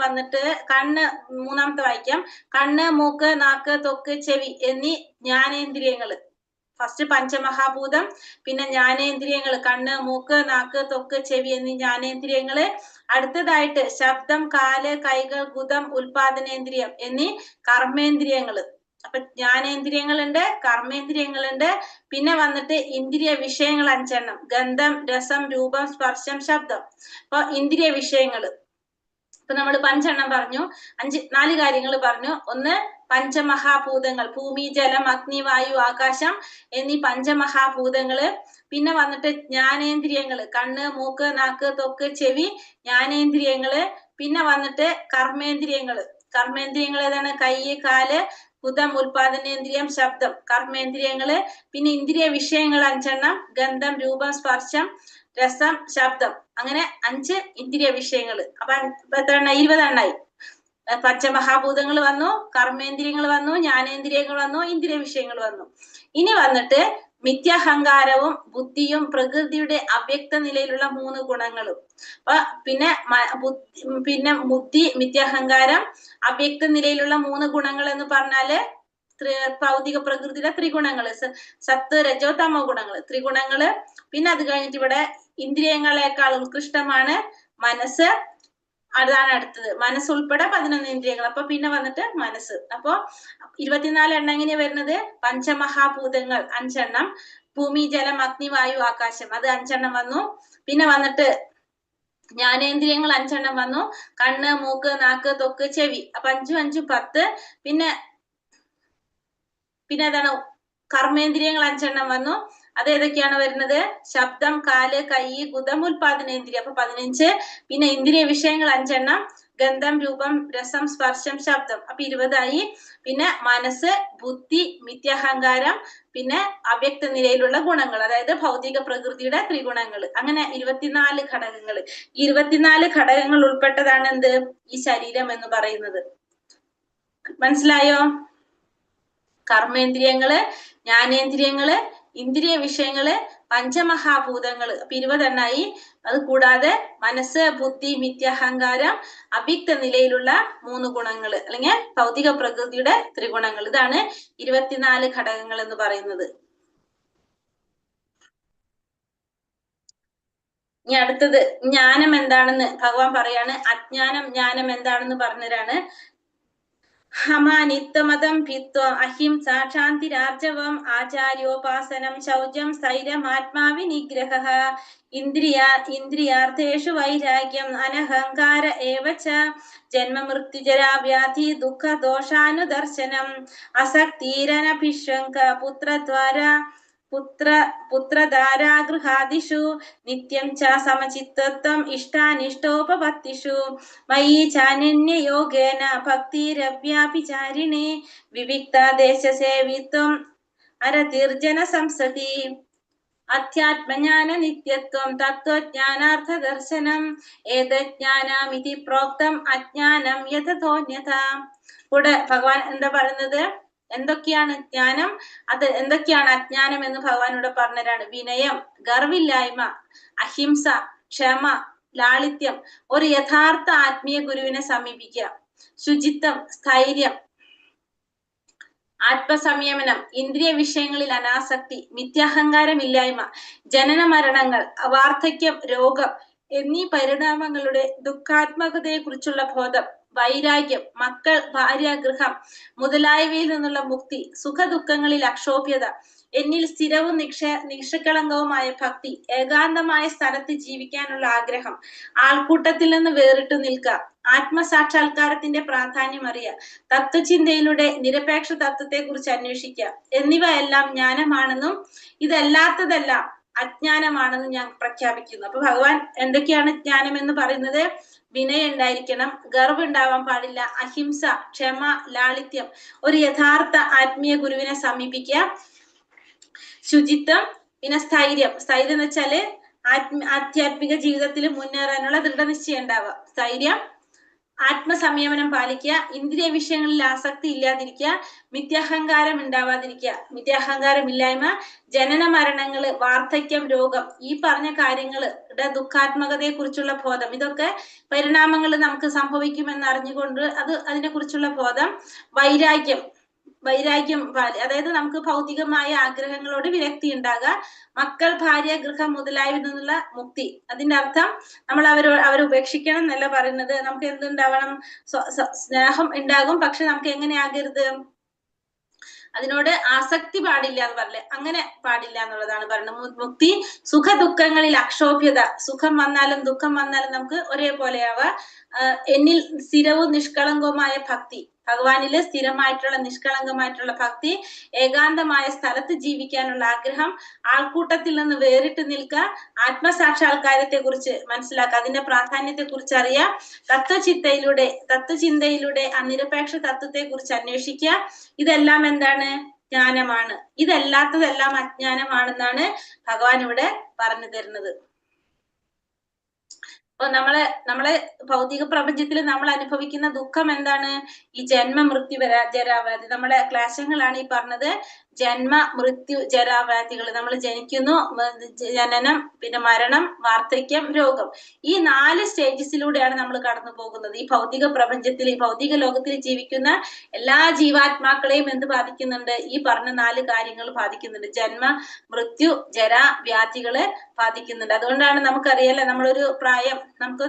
വന്നിട്ട് കണ്ണ്, മൂന്നാമത്തെ വായിക്കാം. കണ്ണ്, മൂക്ക്, നാക്ക്, ത്വക്ക്, ചെവി എന്നീ ജ്ഞാനേന്ദ്രിയങ്ങള്. ഫസ്റ്റ് പഞ്ചമഹാഭൂതം, പിന്നെ ജ്ഞാനേന്ദ്രിയങ്ങൾ, കണ്ണ്, മൂക്ക്, നാക്ക്, ത്വക്ക്, ചെവി എന്നീ ജ്ഞാനേന്ദ്രിയങ്ങള്. അടുത്തതായിട്ട് ശബ്ദം, കാല്, കൈകൾ, ഗുദം, ഉൽപാദനേന്ദ്രിയം എന്നീ കർമ്മേന്ദ്രിയങ്ങള്. അപ്പൊ ജ്ഞാനേന്ദ്രിയങ്ങളുണ്ട്, കർമ്മേന്ദ്രിയങ്ങളുണ്ട്. പിന്നെ വന്നിട്ട് ഇന്ദ്രിയ വിഷയങ്ങൾ 5 എണ്ണം: ഗന്ധം, രസം, രൂപം, സ്പർശം, ശബ്ദം. അപ്പൊ ഇന്ദ്രിയ വിഷയങ്ങള് ഇപ്പൊ നമ്മൾ 5 എണ്ണം പറഞ്ഞു. 4 കാര്യങ്ങൾ പറഞ്ഞു. ഒന്ന് പഞ്ചമഹാഭൂതങ്ങൾ, ഭൂമി, ജലം, അഗ്നി, വായു, ആകാശം എന്നീ പഞ്ചമഹാഭൂതങ്ങള്. പിന്നെ വന്നിട്ട് ജ്ഞാനേന്ദ്രിയങ്ങള്, കണ്ണ്, മൂക്ക്, നാക്ക്, ത്വക്ക്, ചെവി ജ്ഞാനേന്ദ്രിയങ്ങള്. പിന്നെ വന്നിട്ട് കർമ്മേന്ദ്രിയങ്ങള്. കർമ്മേന്ദ്രിയങ്ങൾ ഏതാണ്? കൈ, കാല്, ഹുതം ഉൽപാദനേന്ദ്രിയം, ശബ്ദം കർമ്മേന്ദ്രിയങ്ങള്, പിന്നെ ഇന്ദ്രിയ വിഷയങ്ങൾ 5 ഗന്ധം, രൂപം, സ്പർശം, രസം, ശബ്ദം, അങ്ങനെ 5 ഇന്ദ്രിയ വിഷയങ്ങള്. അപ്പൊ എത്ര എണ്ണായി? 20 എണ്ണായി. പഞ്ചമഹാഭൂതങ്ങൾ വന്നു, കർമ്മേന്ദ്രിയങ്ങൾ വന്നു, ജ്ഞാനേന്ദ്രിയങ്ങൾ വന്നു, ഇന്ദ്രിയ വിഷയങ്ങൾ വന്നു. ഇനി വന്നിട്ട് മിഥ്യാഹങ്കാരവും ബുദ്ധിയും പ്രകൃതിയുടെ അവ്യക്ത നിലയിലുള്ള 3 ഗുണങ്ങളും. അപ്പൊ പിന്നെ ബുദ്ധി, മിഥ്യാഹങ്കാരം, അവ്യക്ത നിലയിലുള്ള 3 ഗുണങ്ങൾ എന്ന് പറഞ്ഞാല് ഭൗതിക പ്രകൃതിയുടെ ത്രിഗുണങ്ങള്, സത്ത്, രജോ, തമോ ഗുണങ്ങള്, ത്രിഗുണങ്ങള്. പിന്നെ അത് കഴിഞ്ഞിട്ട് ഇവിടെ ഇന്ദ്രിയങ്ങളെക്കാൾ ഉത്കൃഷ്ടമാണ് മനസ്സ്. അതാണ് അടുത്തത്. മനസ്സുൾപ്പെടെ 11 ഇന്ദ്രിയങ്ങൾ. അപ്പൊ പിന്നെ വന്നിട്ട് മനസ്സ്. അപ്പൊ 24 എണ്ണം എങ്ങനെയാ വരുന്നത്? പഞ്ചമഹാഭൂതങ്ങൾ 5 എണ്ണം, ഭൂമി, ജലം, അഗ്നി, വായു, ആകാശം, അത് 5 എണ്ണം വന്നു. പിന്നെ വന്നിട്ട് ജ്ഞാനേന്ദ്രിയങ്ങൾ 5 എണ്ണം വന്നു, കണ്ണ്, മൂക്ക്, നാക്ക്, ത്വക്ക്, ചെവി. അപ്പൊ 5 5 10. പിന്നെ ഏതാണ്? കർമ്മേന്ദ്രിയങ്ങൾ 5 എണ്ണം വന്നു. അത് ഏതൊക്കെയാണ് വരുന്നത്? ശബ്ദം, കാല്, കൈ, ഗുദം, ഉൽപാദനേന്ദ്രിയം, അപ്പൊ 15. പിന്നെ ഇന്ദ്രിയ വിഷയങ്ങൾ 5 എണ്ണം, ഗന്ധം, രൂപം, രസം, സ്പർശം, ശബ്ദം, അപ്പൊ 20 ആയി. പിന്നെ മനസ്സ്, ബുദ്ധി, മിഥ്യാഹങ്കാരം, പിന്നെ അവ്യക്ത നിലയിലുള്ള ഗുണങ്ങൾ, അതായത് ഭൗതിക പ്രകൃതിയുടെ ത്രിഗുണങ്ങൾ, അങ്ങനെ 24 ഘടകങ്ങൾ. 24 ഘടകങ്ങൾ ഉൾപ്പെട്ടതാണ് എന്ത്? ഈ ശരീരം എന്ന് പറയുന്നത്. മനസ്സിലായോ? കർമ്മേന്ദ്രിയങ്ങള്, ജ്ഞാനേന്ദ്രിയങ്ങള്, ഇന്ദ്രിയ വിഷയങ്ങള്, പഞ്ചമഹാഭൂതങ്ങള്, അപ്പൊ 20 എണ്ണായി. അത് കൂടാതെ മനസ്സ്, ബുദ്ധി, മിഥ്യാഹങ്കാരം, അവ്യക്ത നിലയിലുള്ള 3 ഗുണങ്ങൾ, അല്ലെങ്കിൽ ഭൗതിക പ്രകൃതിയുടെ ത്രിഗുണങ്ങൾ. ഇതാണ് 24 ഘടകങ്ങൾ എന്ന് പറയുന്നത്. ഇനി അടുത്തത് ജ്ഞാനം എന്താണെന്ന് ഭഗവാൻ പറയാണ്. അജ്ഞാനം, ജ്ഞാനം എന്താണെന്ന് പറഞ്ഞവരാണ്. ഹമാനിത്തമതം ഭിത്വം അഹിംസ ശാന്തിരാർജവം ആചാര്യോപാസനം ശൗചം സ്ഥൈര്യം ആത്മാവിനിഗ്രഹഃ ഇന്ദ്രിയാർത്ഥേഷു വൈരാഗ്യം അനഹങ്കാര ഏവച ജന്മമൃത്യുജരാ വ്യാധി ദുഃഖ ദോഷാനുദർശനം അസക്തിരനഭിഷങ്ക പുത്രധാരാഗൃഹാദിഷു നിത്യം ച സമചിത്തത്വം ഇഷ്ടാനിഷ്ടോപപത്തിഷു മയി ചാനന്യയോഗേന ഭക്തിരവ്യാഭിചാരിണേ വിവിക്തദേശസേവിത്വം അരതിർജന സംസതി അധ്യാത്മജ്ഞാന നിത്യത്വം തത്വജ്ഞാനാർത്ഥ ദർശനം ഏതജ്ഞാനമിതി പ്രോക്തം അജ്ഞാനം യഥതോന്യഥാ. കൂടെ ഭഗവാൻ എന്താ പറയുന്നത്? എന്തൊക്കെയാണ് ജ്ഞാനം, അത് എന്തൊക്കെയാണ് അജ്ഞാനം എന്ന് ഭഗവാനോട് പറഞ്ഞവരാണ്. വിനയം, ഗർവില്ലായ്മ, അഹിംസ, ക്ഷമ, ലാളിത്യം, ഒരു യഥാർത്ഥ ആത്മീയ ഗുരുവിനെ സമീപിക്കുക, ശുചിത്വം, സ്ഥൈര്യം, ആത്മസംയമനം, ഇന്ദ്രിയ വിഷയങ്ങളിൽ അനാസക്തി, മിഥ്യാഹങ്കാരമില്ലായ്മ, ജനന മരണങ്ങൾ, വാർദ്ധക്യം, രോഗം എന്നീ പരിണാമങ്ങളുടെ ദുഃഖാത്മകതയെ കുറിച്ചുള്ള ബോധം, വൈരാഗ്യം, മക്കൾ, ഭാര്യ, ഗൃഹം മുതലായവയിൽ നിന്നുള്ള മുക്തി, സുഖദുഃഖങ്ങളിൽ അക്ഷോഭ്യത, എന്നിൽ സ്ഥിരവും നിഷ്കളങ്കവുമായ ഭക്തി, ഏകാന്തമായ സ്ഥലത്ത് ജീവിക്കാനുള്ള ആഗ്രഹം, ആൾക്കൂട്ടത്തിൽ നിന്ന് വേറിട്ടു നിൽക്കുക, ആത്മസാക്ഷാത്കാരത്തിന്റെ പ്രാധാന്യം അറിയുക, തത്വചിന്തയിലൂടെ നിരപേക്ഷ തത്വത്തെ കുറിച്ച് അന്വേഷിക്കുക എന്നിവ എല്ലാം ജ്ഞാനമാണെന്നും ഇതല്ലാത്തതെല്ലാം അജ്ഞാനമാണെന്നും ഞാൻ പ്രഖ്യാപിക്കുന്നു. അപ്പൊ ഭഗവാൻ എന്തൊക്കെയാണ് ജ്ഞാനം എന്ന് പറയുന്നത്? വിനയം ഉണ്ടായിരിക്കണം, ഗർവ് ഉണ്ടാവാൻ പാടില്ല, അഹിംസ, ക്ഷമ, ലാളിത്യം, ഒരു യഥാർത്ഥ ആത്മീയ ഗുരുവിനെ സമീപിക്കുക, ശുചിത്വം, പിന്നെ സ്ഥൈര്യം. സ്ഥൈര്യം എന്ന് വെച്ചാല് ആധ്യാത്മിക ജീവിതത്തിൽ മുന്നേറാനുള്ള ദൃഢനിശ്ചയം ഉണ്ടാവുക, സ്ഥൈര്യം, ആത്മസംയമനം പാലിക്കുക, ഇന്ദ്രിയ വിഷയങ്ങളിൽ ആസക്തി ഇല്ലാതിരിക്കുക, മിഥ്യാഹങ്കാരം ഉണ്ടാവാതിരിക്കുക, മിഥ്യാഹങ്കാരം ഇല്ലായ്മ, ജനന മരണങ്ങള്, വാർദ്ധക്യം, രോഗം, ഈ പറഞ്ഞ കാര്യങ്ങളുടെ ദുഃഖാത്മകതയെ കുറിച്ചുള്ള ബോധം, ഇതൊക്കെ പരിണാമങ്ങൾ നമുക്ക് സംഭവിക്കുമെന്ന് അറിഞ്ഞുകൊണ്ട് അതിനെ കുറിച്ചുള്ള ബോധം, വൈരാഗ്യം, അതായത് നമുക്ക് ഭൗതികമായ ആഗ്രഹങ്ങളോട് വിരക്തി ഉണ്ടാകുക, മക്കൾ, ഭാര്യ, ഗൃഹം മുതലായവയിൽ നിന്നുള്ള മുക്തി. അതിന്റെ അർത്ഥം നമ്മൾ അവരെ ഉപേക്ഷിക്കണം എന്നല്ല പറയുന്നത്. നമുക്ക് എന്തുണ്ടാവണം? സ്നേഹം ഉണ്ടാകും, പക്ഷെ നമുക്ക് എങ്ങനെയാകരുത്? അതിനോട് ആസക്തി പാടില്ല എന്ന് പറഞ്ഞില്ലേ, അങ്ങനെ പാടില്ല എന്നുള്ളതാണ് പറയുന്നത്. മുക്തി, സുഖ ദുഃഖങ്ങളിൽ അക്ഷോഭ്യത, സുഖം വന്നാലും ദുഃഖം വന്നാലും നമുക്ക് ഒരേപോലെയാവുക, എന്നിൽ സ്ഥിരവും നിഷ്കളങ്കവുമായ ഭക്തി, ഭഗവാനില് സ്ഥിരമായിട്ടുള്ള നിഷ്കളങ്കമായിട്ടുള്ള ഭക്തി, ഏകാന്തമായ സ്ഥലത്ത് ജീവിക്കാനുള്ള ആഗ്രഹം, ആൾക്കൂട്ടത്തിൽ നിന്ന് വേറിട്ട് നിൽക്കുക, ആത്മസാക്ഷാത്കാരത്തെ കുറിച്ച് മനസ്സിലാക്കുക, അതിന്റെ പ്രാധാന്യത്തെ കുറിച്ച് അറിയാം, തത്വചിന്തയിലൂടെ അനിരപേക്ഷ തത്വത്തെ കുറിച്ച് അന്വേഷിക്കുക. ഇതെല്ലാം എന്താണ്? ജ്ഞാനമാണ്. ഇതല്ലാത്തതെല്ലാം അജ്ഞാനമാണെന്നാണ് ഭഗവാൻ ഇവിടെ പറഞ്ഞു തരുന്നത്. അപ്പൊ നമ്മളെ ഭൗതിക പ്രപഞ്ചത്തിൽ നമ്മൾ അനുഭവിക്കുന്ന ദുഃഖം എന്താണ്? ഈ ജന്മ മൃത്യു ജരാവ്യാധി. നമ്മുടെ ക്ലേശങ്ങളാണ് ഈ പറഞ്ഞത്. ജന്മ മൃത്യു ജരാവ്യാധികൾ. നമ്മൾ ജനിക്കുന്നു, ജനനം, പിന്നെ മരണം, വാർദ്ധക്യം, രോഗം. ഈ 4 സ്റ്റേജസിലൂടെയാണ് നമ്മൾ കടന്നു പോകുന്നത്. ഈ ഭൗതിക പ്രപഞ്ചത്തിൽ, ഈ ഭൗതിക ലോകത്തിൽ ജീവിക്കുന്ന എല്ലാ ജീവാത്മാക്കളെയും എന്ത് ബാധിക്കുന്നുണ്ട്? ഈ പറഞ്ഞ 4 കാര്യങ്ങൾ ബാധിക്കുന്നുണ്ട്. ജന്മ മൃത്യു ജരാ വ്യാധികള് ബാധിക്കുന്നുണ്ട്. അതുകൊണ്ടാണ് നമുക്കറിയാലോ, നമ്മളൊരു പ്രായം, നമുക്ക്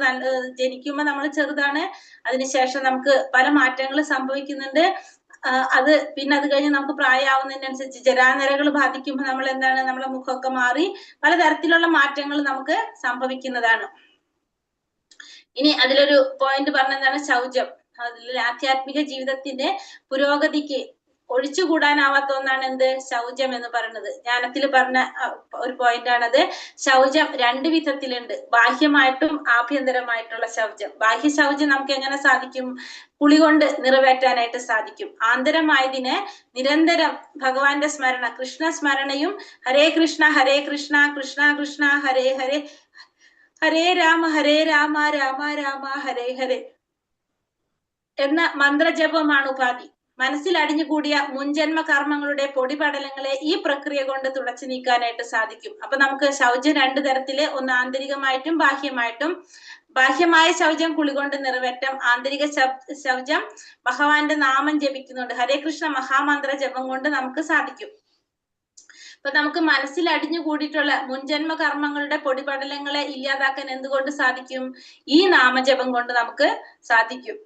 ജനിക്കുമ്പോൾ നമ്മൾ ചെറുതാണ്, അതിനുശേഷം നമുക്ക് പല മാറ്റങ്ങൾ സംഭവിക്കുന്നുണ്ട്. പിന്നെ അത് കഴിഞ്ഞ് നമുക്ക് പ്രായമാവുന്നതിനനുസരിച്ച് ജരാനരകൾ ബാധിക്കുമ്പോൾ നമ്മൾ എന്താണ്, നമ്മളെ മുഖമൊക്കെ മാറി പലതരത്തിലുള്ള മാറ്റങ്ങൾ നമുക്ക് സംഭവിക്കുന്നതാണ്. ഇനി അതിലൊരു പോയിന്റ് പറഞ്ഞതാണ് ശൗചം. അതിൽ ആധ്യാത്മിക ജീവിതത്തിന്റെ പുരോഗതിക്ക് ഒഴിച്ചുകൂടാനാവാത്ത ഒന്നാണ് എന്ത്? ശൗചം എന്ന് പറയുന്നത്. ജ്ഞാനത്തിൽ പറഞ്ഞ ഒരു പോയിന്റ് ആണത്. ശൗചം 2 വിധത്തിലുണ്ട്, ബാഹ്യമായിട്ടും ആഭ്യന്തരമായിട്ടുള്ള ശൗചം. ബാഹ്യ ശൗചം നമുക്ക് എങ്ങനെ സാധിക്കും? കുളി കൊണ്ട് നിറവേറ്റാനായിട്ട് സാധിക്കും. ആന്തരമായതിനെ നിരന്തരം ഭഗവാന്റെ സ്മരണ, കൃഷ്ണ സ്മരണയും, ഹരേ കൃഷ്ണ കൃഷ്ണ കൃഷ്ണ ഹരേ ഹരേ, ഹരേ രാമ രാമ രാമ ഹരേ ഹരേ എന്ന മന്ത്രജപമാണ് ഉപാധി. മനസ്സിൽ അടിഞ്ഞുകൂടിയ മുൻജന്മ കർമ്മങ്ങളുടെ പൊടിപടലങ്ങളെ ഈ പ്രക്രിയ കൊണ്ട് തുടച്ചു നീക്കാനായിട്ട് സാധിക്കും. അപ്പൊ നമുക്ക് ശൗചം 2 തരത്തില്, ഒന്ന് ആന്തരികമായിട്ടും ബാഹ്യമായിട്ടും. ബാഹ്യമായ ശൗചം കുളി കൊണ്ട് നിറവേറ്റം, ആന്തരിക ശൗചം ഭഗവാന്റെ നാമം ജപിക്കുന്നുണ്ട്, ഹരേ കൃഷ്ണ മഹാമന്ത്ര ജപം കൊണ്ട് നമുക്ക് സാധിക്കും. അപ്പൊ നമുക്ക് മനസ്സിൽ അടിഞ്ഞുകൂടിയിട്ടുള്ള മുൻജന്മ കർമ്മങ്ങളുടെ പൊടിപടലങ്ങളെ ഇല്ലാതാക്കാൻ എന്തുകൊണ്ട് സാധിക്കും? ഈ നാമജപം കൊണ്ട് നമുക്ക് സാധിക്കും.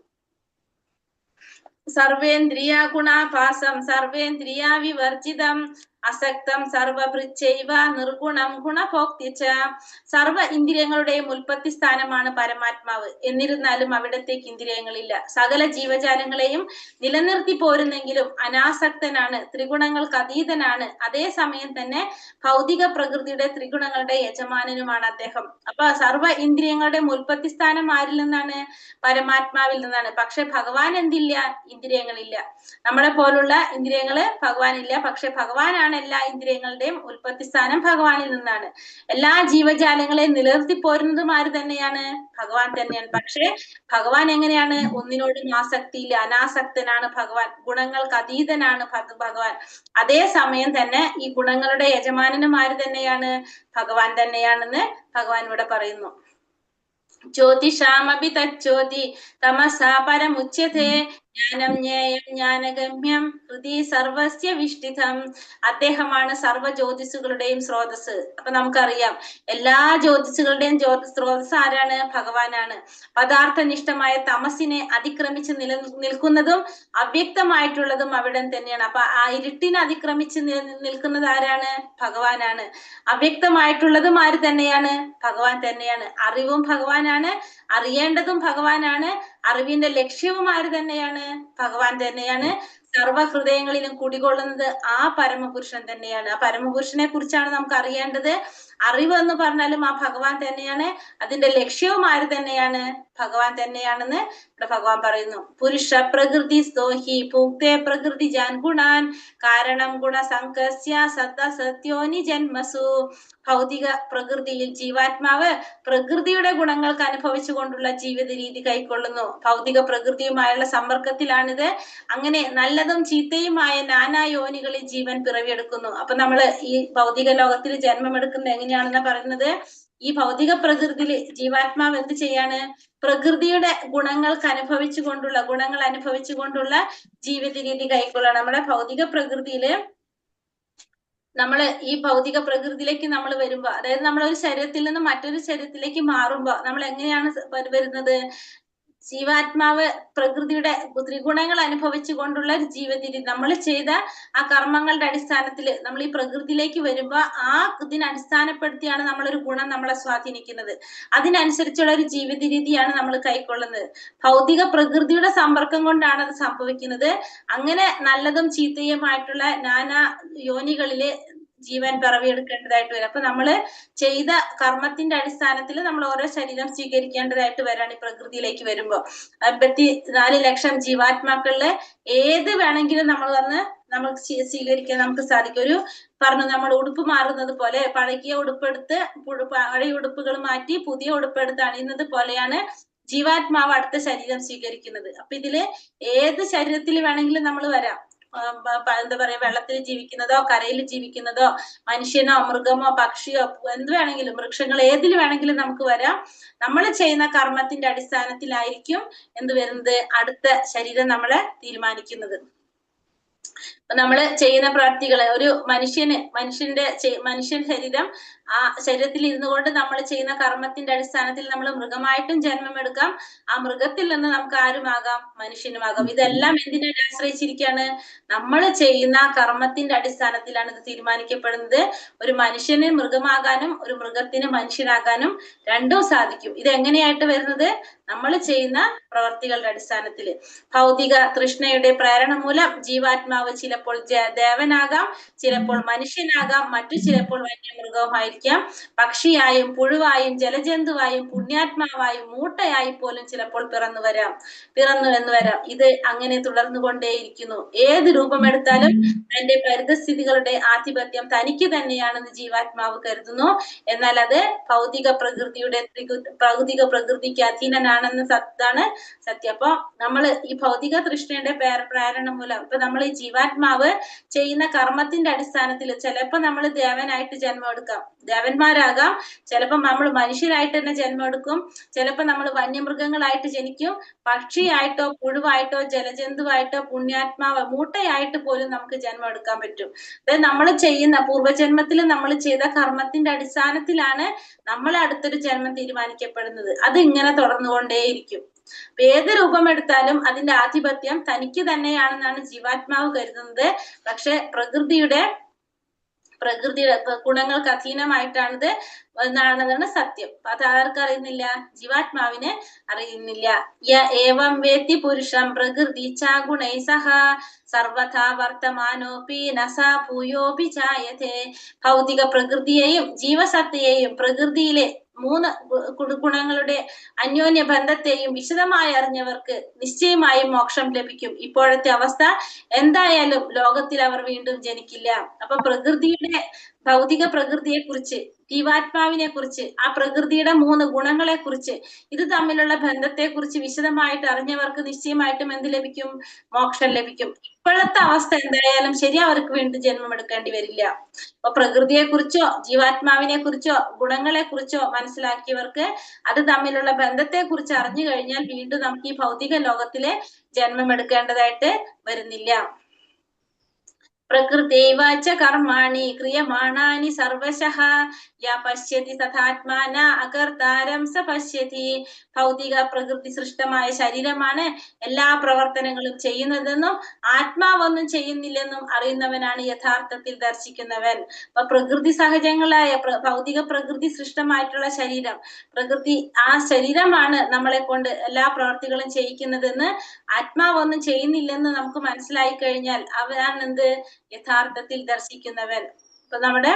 സർവേന്ദ്രിയ ഗുണാഭാസം സർവേന്ദ്രിയ വിവർജിതം അസക്തം സർവഭൃച്ചൈവ നിർഗുണം ഗുണഭോക്തിച്ച. സർവ ഇന്ദ്രിയങ്ങളുടെയും ഉൽപ്പത്തി സ്ഥാനമാണ് പരമാത്മാവ്. എന്നിരുന്നാലും അവിടത്തേക്ക് ഇന്ദ്രിയങ്ങളില്ല. സകല ജീവജാലങ്ങളെയും നിലനിർത്തി പോരുന്നെങ്കിലും അനാസക്തനാണ്, ത്രിഗുണങ്ങൾക്ക് അതീതനാണ്. അതേസമയം തന്നെ ഭൗതിക പ്രകൃതിയുടെ ത്രിഗുണങ്ങളുടെ യജമാനനുമാണ് അദ്ദേഹം. അപ്പൊ സർവ ഇന്ദ്രിയങ്ങളുടെയും ഉൽപ്പത്തി സ്ഥാനം ആരിൽ നിന്നാണ്? പരമാത്മാവിൽ നിന്നാണ്. പക്ഷെ ഭഗവാൻ എന്തില്ല? ഇന്ദ്രിയങ്ങളില്ല. നമ്മളെ പോലുള്ള ഇന്ദ്രിയങ്ങള് ഭഗവാനില്ല. പക്ഷെ ഭഗവാനാണ് എല്ലാ ഇന്ദ്രിയങ്ങളുടെയും ഉൽപ്പത്തി സ്ഥാനം, ഭഗവാനിൽ നിന്നാണ്. എല്ലാ ജീവജാലങ്ങളെയും നിലനിർത്തി പോരുന്നതും ആര് തന്നെയാണ്? ഭഗവാൻ തന്നെയാണ്. പക്ഷെ ഭഗവാൻ എങ്ങനെയാണ്? ഒന്നിനോടും ആസക്തിയില്ല, അനാസക്തനാണ് ഭഗവാൻ, ഗുണങ്ങൾക്ക് അതീതനാണ് ഭഗവാൻ. അതേ സമയം തന്നെ ഈ ഗുണങ്ങളുടെ യജമാനനും ആര് തന്നെയാണ്? ഭഗവാൻ തന്നെയാണെന്ന് ഭഗവാൻ ഇവിടെ പറയുന്നു. ജ്യോതിഷാമപി തജ്ജ്യോതി തമസാ പരമുച്യതേ ജ്ഞാനം ജ്ഞേയം ജ്ഞാനഗമ്യം ഹൃദി സർവസ്യ വിഷ്ഠിതം. അദ്ദേഹമാണ് സർവ്വ ജ്യോതിസുകളുടെയും സ്രോതസ്. അപ്പൊ നമുക്കറിയാം, എല്ലാ ജ്യോതിസുകളുടെയും സ്രോതസ് ആരാണ്? ഭഗവാനാണ്. പദാർത്ഥനിഷ്ഠമായ തമസിനെ അതിക്രമിച്ച് നിൽക്കുന്നതും അവ്യക്തമായിട്ടുള്ളതും അവിടം തന്നെയാണ്. അപ്പൊ ആ ഇരുട്ടിനെ അതിക്രമിച്ച് നിൽക്കുന്നത് ആരാണ്? ഭഗവാനാണ്. അവ്യക്തമായിട്ടുള്ളതും ആര് തന്നെയാണ്? ഭഗവാൻ തന്നെയാണ്. അറിവും ഭഗവാനാണ്, അറിയേണ്ടതും ഭഗവാനാണ്. അറിവിന്റെ ലക്ഷ്യവും ആര് തന്നെയാണ്? ഭഗവാൻ തന്നെയാണ്. സർവഹൃദയങ്ങളിലും കുടികൊള്ളുന്നത് ആ പരമപുരുഷൻ തന്നെയാണ്. ആ പരമപുരുഷനെ കുറിച്ചാണ് നമുക്ക് അറിയേണ്ടത്. അറിവ് എന്ന് പറഞ്ഞാലും ആ ഭഗവാൻ തന്നെയാണ്. അതിന്റെ ലക്ഷ്യവും ആര് തന്നെയാണ്? ഭഗവാൻ തന്നെയാണെന്ന് ഇവിടെ ഭഗവാൻ പറയുന്നു. പുരുഷ പ്രകൃതി സ്തോഹി ഭൂക്തേ പ്രകൃതി ജാൻ ഗുണാൻ കാരണം ഗുണസംകസ്യ സത്യയോനി ജന്മസു. ഭൗതിക പ്രകൃതിയിൽ ജീവാത്മാവ് പ്രകൃതിയുടെ ഗുണങ്ങൾക്ക് അനുഭവിച്ചുകൊണ്ടുള്ള ജീവിത രീതി കൈക്കൊള്ളുന്നു. ഭൗതിക പ്രകൃതിയുമായുള്ള സമ്പർക്കത്തിലാണിത്. അങ്ങനെ നല്ലതും ചീത്തയുമായ നാനാ യോനികളിൽ ജീവൻ പിറവിയെടുക്കുന്നു. അപ്പൊ നമ്മള് ഈ ഭൗതിക ലോകത്തിൽ ജന്മമെടുക്കുന്നത് എങ്ങനെയാണെന്ന് പറയുന്നത്, ഈ ഭൗതിക പ്രകൃതിയിൽ ജീവാത്മാവ് എന്ത് ചെയ്യാണ്? പ്രകൃതിയുടെ ഗുണങ്ങൾ അനുഭവിച്ചുകൊണ്ടുള്ള ജീവിത രീതി കൈക്കൊള്ളണം. നമ്മുടെ ഭൗതിക പ്രകൃതിയില് ഈ ഭൗതിക പ്രകൃതിയിലേക്ക് നമ്മൾ വരുമ്പോ, അതായത് നമ്മൾ ഒരു ശരീരത്തിൽ നിന്ന് മറ്റൊരു ശരീരത്തിലേക്ക് മാറുമ്പോ നമ്മൾ എങ്ങനെയാണ് വരുന്നത്? ജീവാത്മാവ് പ്രകൃതിയുടെ ത്രിഗുണങ്ങൾ അനുഭവിച്ചുകൊണ്ടുള്ള ഒരു ജീവിതരീതി. നമ്മൾ ചെയ്ത ആ കർമ്മങ്ങളുടെ അടിസ്ഥാനത്തിൽ നമ്മൾ ഈ പ്രകൃതിയിലേക്ക് വരുമ്പോ ആ ഇതിനെ അടിസ്ഥാനപ്പെടുത്തിയാണ് നമ്മളൊരു ഗുണം നമ്മളെ സ്വാധീനിക്കുന്നത്. അതിനനുസരിച്ചുള്ള ഒരു ജീവിത രീതിയാണ് നമ്മൾ കൈക്കൊള്ളുന്നത്. ഭൗതിക പ്രകൃതിയുടെ സമ്പർക്കം കൊണ്ടാണ് അത് സംഭവിക്കുന്നത്. അങ്ങനെ നല്ലതും ചീത്തയുമായിട്ടുള്ള നാനാ യോനികളില് ജീവൻ പിറവിയെടുക്കേണ്ടതായിട്ട് വരും. അപ്പൊ നമ്മള് ചെയ്ത കർമ്മത്തിന്റെ അടിസ്ഥാനത്തിൽ നമ്മൾ ഓരോ ശരീരം സ്വീകരിക്കേണ്ടതായിട്ട് വരാണ് ഈ പ്രകൃതിയിലേക്ക് വരുമ്പോ. 54 ലക്ഷം ജീവാത്മാക്കളില് ഏത് വേണമെങ്കിലും നമ്മൾ വന്ന് നമുക്ക് സ്വീകരിക്കാൻ നമുക്ക് സാധിക്കും. ഒരു പറഞ്ഞു നമ്മൾ ഉടുപ്പ് മാറുന്നത് പോലെ പഴകിയ ഉടുപ്പെടുത്ത് പഴയ ഉടുപ്പുകൾ മാറ്റി പുതിയ ഉടുപ്പെടുത്ത് അണിയുന്നത് പോലെയാണ് ജീവാത്മാവ് അടുത്ത ശരീരം സ്വീകരിക്കുന്നത്. അപ്പൊ ഇതില് ഏത് ശരീരത്തിൽ വേണമെങ്കിലും നമ്മൾ വരാം. എന്താ പറയാ, വെള്ളത്തിൽ ജീവിക്കുന്നതോ കരയിൽ ജീവിക്കുന്നതോ മനുഷ്യനോ മൃഗമോ പക്ഷിയോ എന്ത് വേണമെങ്കിലും, വൃക്ഷങ്ങൾ ഏതിൽ വേണമെങ്കിലും നമുക്ക് വരാം. നമ്മൾ ചെയ്യുന്ന കർമ്മത്തിന്റെ അടിസ്ഥാനത്തിലായിരിക്കും എന്ത് വരുന്നത്, അടുത്ത ശരീരം നമ്മളെ തീരുമാനിക്കുന്നത്. നമ്മള് ചെയ്യുന്ന പ്രവൃത്തികള് ഒരു മനുഷ്യൻ ശരീരം, ആ ശരീരത്തിൽ ഇരുന്നു കൊണ്ട് നമ്മൾ ചെയ്യുന്ന കർമ്മത്തിന്റെ അടിസ്ഥാനത്തിൽ നമ്മൾ മൃഗമായിട്ടും ജന്മമെടുക്കാം. ആ മൃഗത്തിൽ നിന്ന് നമുക്ക് ആരുമാകാം, മനുഷ്യനുമാകാം. ഇതെല്ലാം എന്തിനെ ആശ്രയിച്ചിരിക്കുകയാണ്, നമ്മൾ ചെയ്യുന്ന കർമ്മത്തിന്റെ അടിസ്ഥാനത്തിലാണ് ഇത് തീരുമാനിക്കപ്പെടുന്നത്. ഒരു മനുഷ്യന് മൃഗമാകാനും ഒരു മൃഗത്തിന് മനുഷ്യനാകാനും രണ്ടും സാധിക്കും. ഇത് എങ്ങനെയായിട്ട് വരുന്നത്, നമ്മൾ ചെയ്യുന്ന പ്രവർത്തികളുടെ അടിസ്ഥാനത്തിൽ. ഭൗതിക തൃഷ്ണയുടെ പ്രേരണ മൂലം ജീവാത്മാവ് ചിലപ്പോൾ ദേവനാകാം, ചിലപ്പോൾ മനുഷ്യനാകാം, മറ്റു ചിലപ്പോൾ വന്യമൃഗവുമായിരിക്കാം. പക്ഷിയായും പുഴുവായും ജലജന്തുവായും പുണ്യാത്മാവായും മൂട്ടയായി പോലും ചിലപ്പോൾ പിറന്നു എന്ന് വരാം. ഇത് അങ്ങനെ തുടർന്നുകൊണ്ടേയിരിക്കുന്നു. ഏത് രൂപമെടുത്താലും തന്റെ പരിതസ്ഥിതികളുടെ ആധിപത്യം തനിക്ക് തന്നെയാണെന്ന് ജീവാത്മാവ് കരുതുന്നു. എന്നാൽ അത് ഭൗതിക പ്രകൃതിക്ക് അധീനനാണെന്ന് ാണ് സത്യം. അപ്പൊ നമ്മള് ഈ ഭൗതിക തൃഷ്ണയുടെ പ്രേരണ മൂലം ഇപ്പൊ നമ്മൾ ഈ ജീവാത്മാവ് ചെയ്യുന്ന കർമ്മത്തിന്റെ അടിസ്ഥാനത്തിൽ ചിലപ്പോ നമ്മൾ ദേവനായിട്ട് ജന്മം എടുക്കാം, ദേവന്മാരാകാം. ചിലപ്പോ നമ്മൾ മനുഷ്യരായിട്ട് തന്നെ ജന്മം എടുക്കും. ചിലപ്പോ നമ്മൾ വന്യമൃഗങ്ങളായിട്ട് ജനിക്കും. പക്ഷിയായിട്ടോ പുഴുവായിട്ടോ ജലജന്തുവായിട്ടോ പുണ്യാത്മാവ് മൂട്ടയായിട്ട് പോലും നമുക്ക് ജന്മം എടുക്കാൻ പറ്റും. അതായത് നമ്മൾ ചെയ്യുന്ന പൂർവ്വജന്മത്തിൽ നമ്മൾ ചെയ്ത കർമ്മത്തിന്റെ അടിസ്ഥാനത്തിലാണ് നമ്മൾ അടുത്തൊരു ജന്മം തീരുമാനിക്കപ്പെടുന്നത്. അത് ഇങ്ങനെ തുടർന്നുകൊണ്ടേയിരിക്കും. ഏത് രൂപമെടുത്താലും അതിന്റെ ആധിപത്യം തനിക്ക് തന്നെയാണെന്നാണ് ജീവാത്മാവ് കരുതുന്നത്. പക്ഷെ പ്രകൃതിയുടെ ഗുണങ്ങൾക്ക് അധീനമായിട്ടാണിത് എന്നാണ് സത്യം. അത് ആർക്ക് അറിയുന്നില്ല, ജീവാത്മാവിന് അറിയുന്നില്ല. ഏവം വേത്തി പുരുഷം പ്രകൃതി ചാഗുണൈ സഹ സർവഥാ വർത്തമാനോപി നസാ ഭൂയോപി ചായതേ. ഭൗതിക പ്രകൃതിയെയും ജീവസത്തയെയും പ്രകൃതിയിലെ 3 ഗുണങ്ങളുടെ അന്യോന്യ ബന്ധത്തെയും വിശദമായി അറിഞ്ഞവർക്ക് നിശ്ചയമായും മോക്ഷം ലഭിക്കും. ഇപ്പോഴത്തെ അവസ്ഥ എന്തായാലും ലോകത്തിൽ അവർ വീണ്ടും ജനിക്കില്ല. അപ്പൊ ഭൗതിക പ്രകൃതിയെ കുറിച്ച്, ജീവാത്മാവിനെ കുറിച്ച്, ആ പ്രകൃതിയുടെ 3 ഗുണങ്ങളെ കുറിച്ച്, ഇത് തമ്മിലുള്ള ബന്ധത്തെ കുറിച്ച് വിശദമായിട്ട് അറിഞ്ഞവർക്ക് നിശ്ചയമായിട്ടും എന്ത് ലഭിക്കും, മോക്ഷം ലഭിക്കും. ഇപ്പോഴത്തെ അവസ്ഥ എന്തായാലും ശരി, അവർക്ക് വീണ്ടും ജന്മം എടുക്കേണ്ടി വരില്ല. അപ്പൊ പ്രകൃതിയെ കുറിച്ചോ ജീവാത്മാവിനെ കുറിച്ചോ ഗുണങ്ങളെ കുറിച്ചോ മനസ്സിലാക്കിയവർക്ക് അത് തമ്മിലുള്ള ബന്ധത്തെ കുറിച്ച് അറിഞ്ഞു കഴിഞ്ഞാൽ വീണ്ടും നമുക്ക് ഈ ഭൗതിക ലോകത്തിലെ ജന്മം എടുക്കേണ്ടതായിട്ട് വരുന്നില്ല. പ്രകൃതൈവാച കർമാണി ക്രിയമാണാനി സർവശഃ യാ പശ്യതി തഥാത്മാന അകർത്താരം സ പശ്യതി. ഭൗതിക പ്രകൃതി സൃഷ്ടമായ ശരീരമാണ് എല്ലാ പ്രവർത്തനങ്ങളും ചെയ്യുന്നതെന്നും ആത്മാവൊന്നും ചെയ്യുന്നില്ലെന്നും അറിയുന്നവനാണ് യഥാർത്ഥത്തിൽ ദർശിക്കുന്നവൻ. അപ്പൊ പ്രകൃതി സഹജങ്ങളായ ഭൗതിക പ്രകൃതി സൃഷ്ടമായിട്ടുള്ള ആ ശരീരമാണ് നമ്മളെ കൊണ്ട് എല്ലാ പ്രവർത്തികളും ചെയ്യിക്കുന്നതെന്ന് ആത്മാവൊന്നും ചെയ്യുന്നില്ലെന്ന് നമുക്ക് മനസ്സിലായി കഴിഞ്ഞാൽ അവനാണ് എന്ത്, യഥാർത്ഥത്തിൽ ദർശിക്കുന്നവൻ. ഇപ്പൊ നമ്മുടെ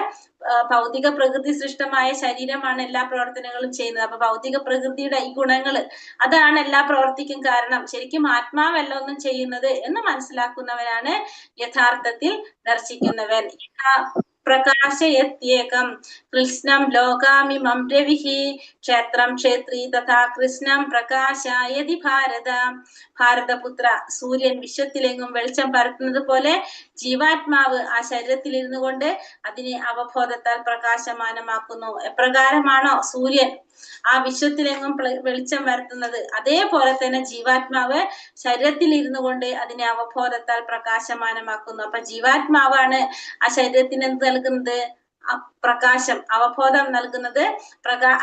ഭൗതിക പ്രകൃതി സൃഷ്ടമായ ശരീരമാണ് എല്ലാ പ്രവർത്തനങ്ങളും ചെയ്യുന്നത്. അപ്പൊ ഭൗതിക പ്രകൃതിയുടെ ഈ ഗുണങ്ങള് അതാണ് എല്ലാ പ്രവർത്തിക്കും കാരണം. ശരിക്കും ആത്മാവല്ല ഒന്നും ചെയ്യുന്നത് എന്ന് മനസ്സിലാക്കുന്നവനാണ് യഥാർത്ഥത്തിൽ ദർശിക്കുന്നവൻ. പ്രകാശയത്യേകം കൃഷ്ണം ലോകാമിമം രവിഹി ക്ഷേത്രം ക്ഷേത്രി തഥാ കൃഷ്ണം പ്രകാശയതി ഭാരതപുത്ര. സൂര്യൻ വിശ്വത്തിലെങ്ങും വെളിച്ചം പരത്തുന്നത് പോലെ ജീവാത്മാവ് ആ ശരീരത്തിൽ ഇരുന്നു കൊണ്ട് അതിനെ അവബോധത്താൽ പ്രകാശമാനമാക്കുന്നു. എപ്രകാരമാണോ സൂര്യൻ ആ വിശ്വത്തിലെങ്ങും വെളിച്ചം വരുത്തുന്നത്, അതേപോലെ തന്നെ ജീവാത്മാവ് ശരീരത്തിൽ ഇരുന്നു കൊണ്ട് അതിനെ അവബോധത്താൽ പ്രകാശമാനമാക്കുന്നു. അപ്പൊ ജീവാത്മാവാണ് ആ ശരീരത്തിന് എന്ത് നൽകുന്നത്, പ്രകാശം, അവബോധം നൽകുന്നത്,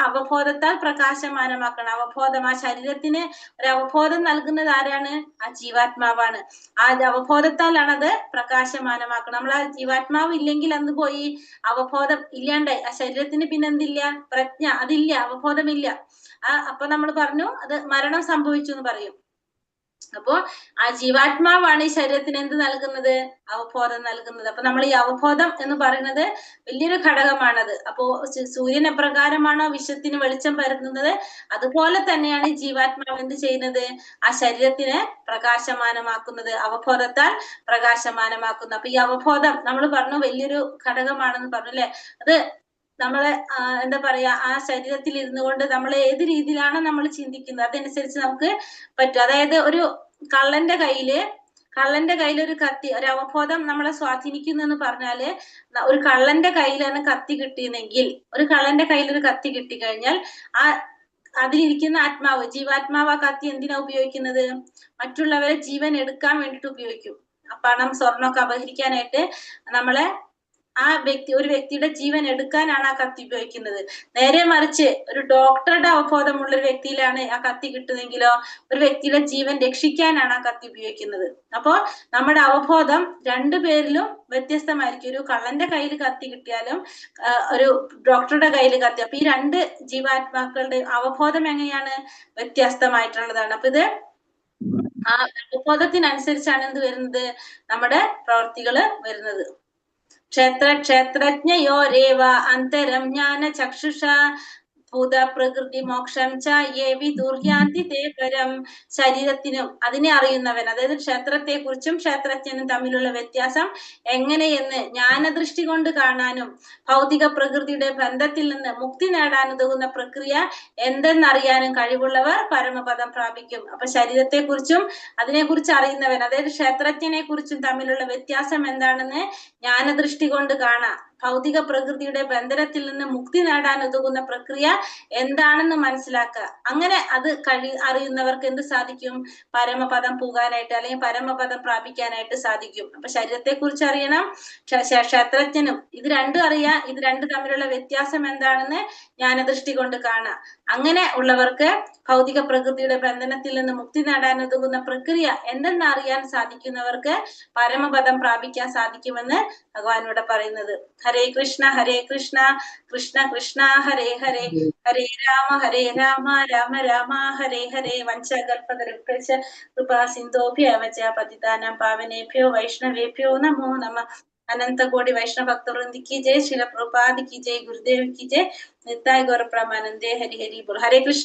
അവബോധത്താൽ പ്രകാശമാനമാക്കണം. അവബോധം, ആ ശരീരത്തിന് ഒരു അവബോധം നൽകുന്നത് ആരാണ്? ആ ജീവാത്മാവാണ്. ആ അവബോധത്താലാണ് അത് പ്രകാശമാനമാക്കണം. നമ്മൾ ആ ജീവാത്മാവ് ഇല്ലെങ്കിൽ അന്ന് പോയി, അവബോധം ഇല്ലാണ്ടായി. ആ ശരീരത്തിന് പിന്നെ എന്തില്ല? പ്രജ്ഞ അതില്ല, അവബോധമില്ല. അപ്പൊ നമ്മൾ പറഞ്ഞു അത് മരണം സംഭവിച്ചു എന്ന് പറയും. അപ്പോ ആ ജീവാത്മാവാണ് ഈ ശരീരത്തിന് എന്ത് നൽകുന്നത്? അവബോധം നൽകുന്നത്. അപ്പൊ നമ്മൾ ഈ അവബോധം എന്ന് പറയുന്നത് വലിയൊരു ഘടകമാണത്. അപ്പോ സൂര്യൻ എപ്രകാരമാണോ വിശ്വത്തിന് വെളിച്ചം പരത്തുന്നത്, അതുപോലെ തന്നെയാണ് ഈ ജീവാത്മാവ് എന്ത് ചെയ്യുന്നത്? ആ ശരീരത്തിനെ പ്രകാശമാനമാക്കുന്നത്, അവബോധത്താൽ പ്രകാശമാനമാക്കുന്നത്. അപ്പൊ ഈ അവബോധം നമ്മൾ പറഞ്ഞു വലിയൊരു ഘടകമാണെന്ന് പറഞ്ഞു അല്ലെ. അത് നമ്മളെ എന്താ പറയാ, ആ ശരീരത്തിൽ ഇരുന്നു കൊണ്ട് നമ്മൾ ഏത് രീതിയിലാണ് നമ്മൾ ചിന്തിക്കുന്നത് അതനുസരിച്ച് നമുക്ക് പറ്റും. അതായത് ഒരു കള്ളന്റെ കയ്യിൽ ഒരു കത്തി, ഒരു അവബോധം നമ്മളെ സ്വാധീനിക്കുന്നു എന്ന് പറഞ്ഞാല്, ഒരു കള്ളന്റെ കയ്യിലാണ് കത്തി കിട്ടിയെങ്കിൽ, ഒരു കള്ളന്റെ കയ്യിൽ ഒരു കത്തി കിട്ടിക്കഴിഞ്ഞാൽ അതിലിരിക്കുന്ന ആത്മാവ്, ജീവാത്മാവ് ആ കത്തി എന്തിനാ ഉപയോഗിക്കുന്നത്? മറ്റുള്ളവരെ ജീവൻ എടുക്കാൻ വേണ്ടിട്ട് ഉപയോഗിക്കും. പണം സ്വർണ്ണമൊക്കെ അപഹരിക്കാനായിട്ട് ഒരു വ്യക്തിയുടെ ജീവൻ എടുക്കാനാണ് ആ കത്തി ഉപയോഗിക്കുന്നത്. നേരെ മറിച്ച് ഒരു ഡോക്ടറുടെ അവബോധമുള്ള ഒരു വ്യക്തിയിലാണ് ആ കത്തി കിട്ടുന്നെങ്കിലോ, ഒരു വ്യക്തിയുടെ ജീവൻ രക്ഷിക്കാനാണ് ആ കത്തി ഉപയോഗിക്കുന്നത്. അപ്പോ നമ്മുടെ അവബോധം രണ്ടുപേരിലും വ്യത്യസ്തമായിരിക്കും. ഒരു കള്ളന്റെ കയ്യിൽ കത്തി കിട്ടിയാലും ഒരു ഡോക്ടറുടെ കയ്യിൽ കത്തി, അപ്പൊ ഈ രണ്ട് ജീവാത്മാക്കളുടെ അവബോധം എങ്ങനെയാണ്? വ്യത്യസ്തമായിട്ടുള്ളതാണ്. അപ്പൊ ഇത് ആ അവബോധത്തിനനുസരിച്ചാണ് എന്ത് വരുന്നത്? നമ്മുടെ പ്രവർത്തികള് വരുന്നത്. ക്ഷേത്രജ്ഞയോരേവ അന്തരം ജ്ഞാന ചക്ഷുഷ ഭൂത പ്രകൃതി മോക്ഷം ച യേ വിദുര്യാന്തി തേ പരം. ശരീരത്തിനും അതിനെ അറിയുന്നവൻ, അതായത് ക്ഷേത്രത്തെ കുറിച്ചും ക്ഷേത്രജ്ഞനും തമ്മിലുള്ള വ്യത്യാസം എങ്ങനെയെന്ന് ജ്ഞാനദൃഷ്ടി കൊണ്ട് കാണാനും ഭൗതിക പ്രകൃതിയുടെ ബന്ധത്തിൽ നിന്ന് മുക്തി നേടാനുതകുന്ന പ്രക്രിയ എന്തെന്നറിയാനും കഴിവുള്ളവർ പരമപദം പ്രാപിക്കും. അപ്പൊ ശരീരത്തെ കുറിച്ചും അതിനെക്കുറിച്ച് അറിയുന്നവൻ, അതായത് ക്ഷേത്രജ്ഞനെ കുറിച്ചും തമ്മിലുള്ള വ്യത്യാസം എന്താണെന്ന് ജ്ഞാനദൃഷ്ടി കൊണ്ട് കാണാം. ഭൗതിക പ്രകൃതിയുടെ ബന്ധനത്തിൽ നിന്ന് മുക്തി നേടാൻ ഉതകുന്ന പ്രക്രിയ എന്താണെന്ന് മനസ്സിലാക്കുക. അങ്ങനെ അത് അറിയുന്നവർക്ക് എന്ത് സാധിക്കും? പരമപദം പോകാനായിട്ട് അല്ലെങ്കിൽ പരമപദം പ്രാപിക്കാനായിട്ട് സാധിക്കും. അപ്പൊ ശരീരത്തെ കുറിച്ച് അറിയണം, ക്ഷേത്രജ്ഞനും ഇത് രണ്ടും അറിയാം. ഇത് രണ്ടും തമ്മിലുള്ള വ്യത്യാസം എന്താണെന്ന് ജ്ഞാനദൃഷ്ടി കൊണ്ട് കാണാം. അങ്ങനെ ഉള്ളവർക്ക് ഭൗതിക പ്രകൃതിയുടെ ബന്ധനത്തിൽ നിന്ന് മുക്തി നേടാൻ ഉതകുന്ന പ്രക്രിയ എന്തെന്നറിയാൻ സാധിക്കുന്നവർക്ക് പരമപദം പ്രാപിക്കാൻ സാധിക്കുമെന്ന് ഭഗവാൻ ഇവിടെ പറയുന്നത്. ഹരേ കൃഷ്ണ കൃഷ്ണ കൃഷ്ണ ഹരേ ഹരേ, ഹരേ രാമ രാമ രാമ ഹരേ ഹരേ. വഞ്ചകൽപതരുക്ക കൃപാ സിന്ധോഭ്യവച പതിതാനാം പാവനേഭ്യോ വൈഷ്ണവേഭ്യോ നമോ നമഃ. अनंत कोटि वैष्णव भक्तवृंद की जय, श्रील प्रभुपाद की जय, गुरुदेव की जय, निताय गौर प्रेमानंदे। हरि हरि बोल। हरे कृष्ण।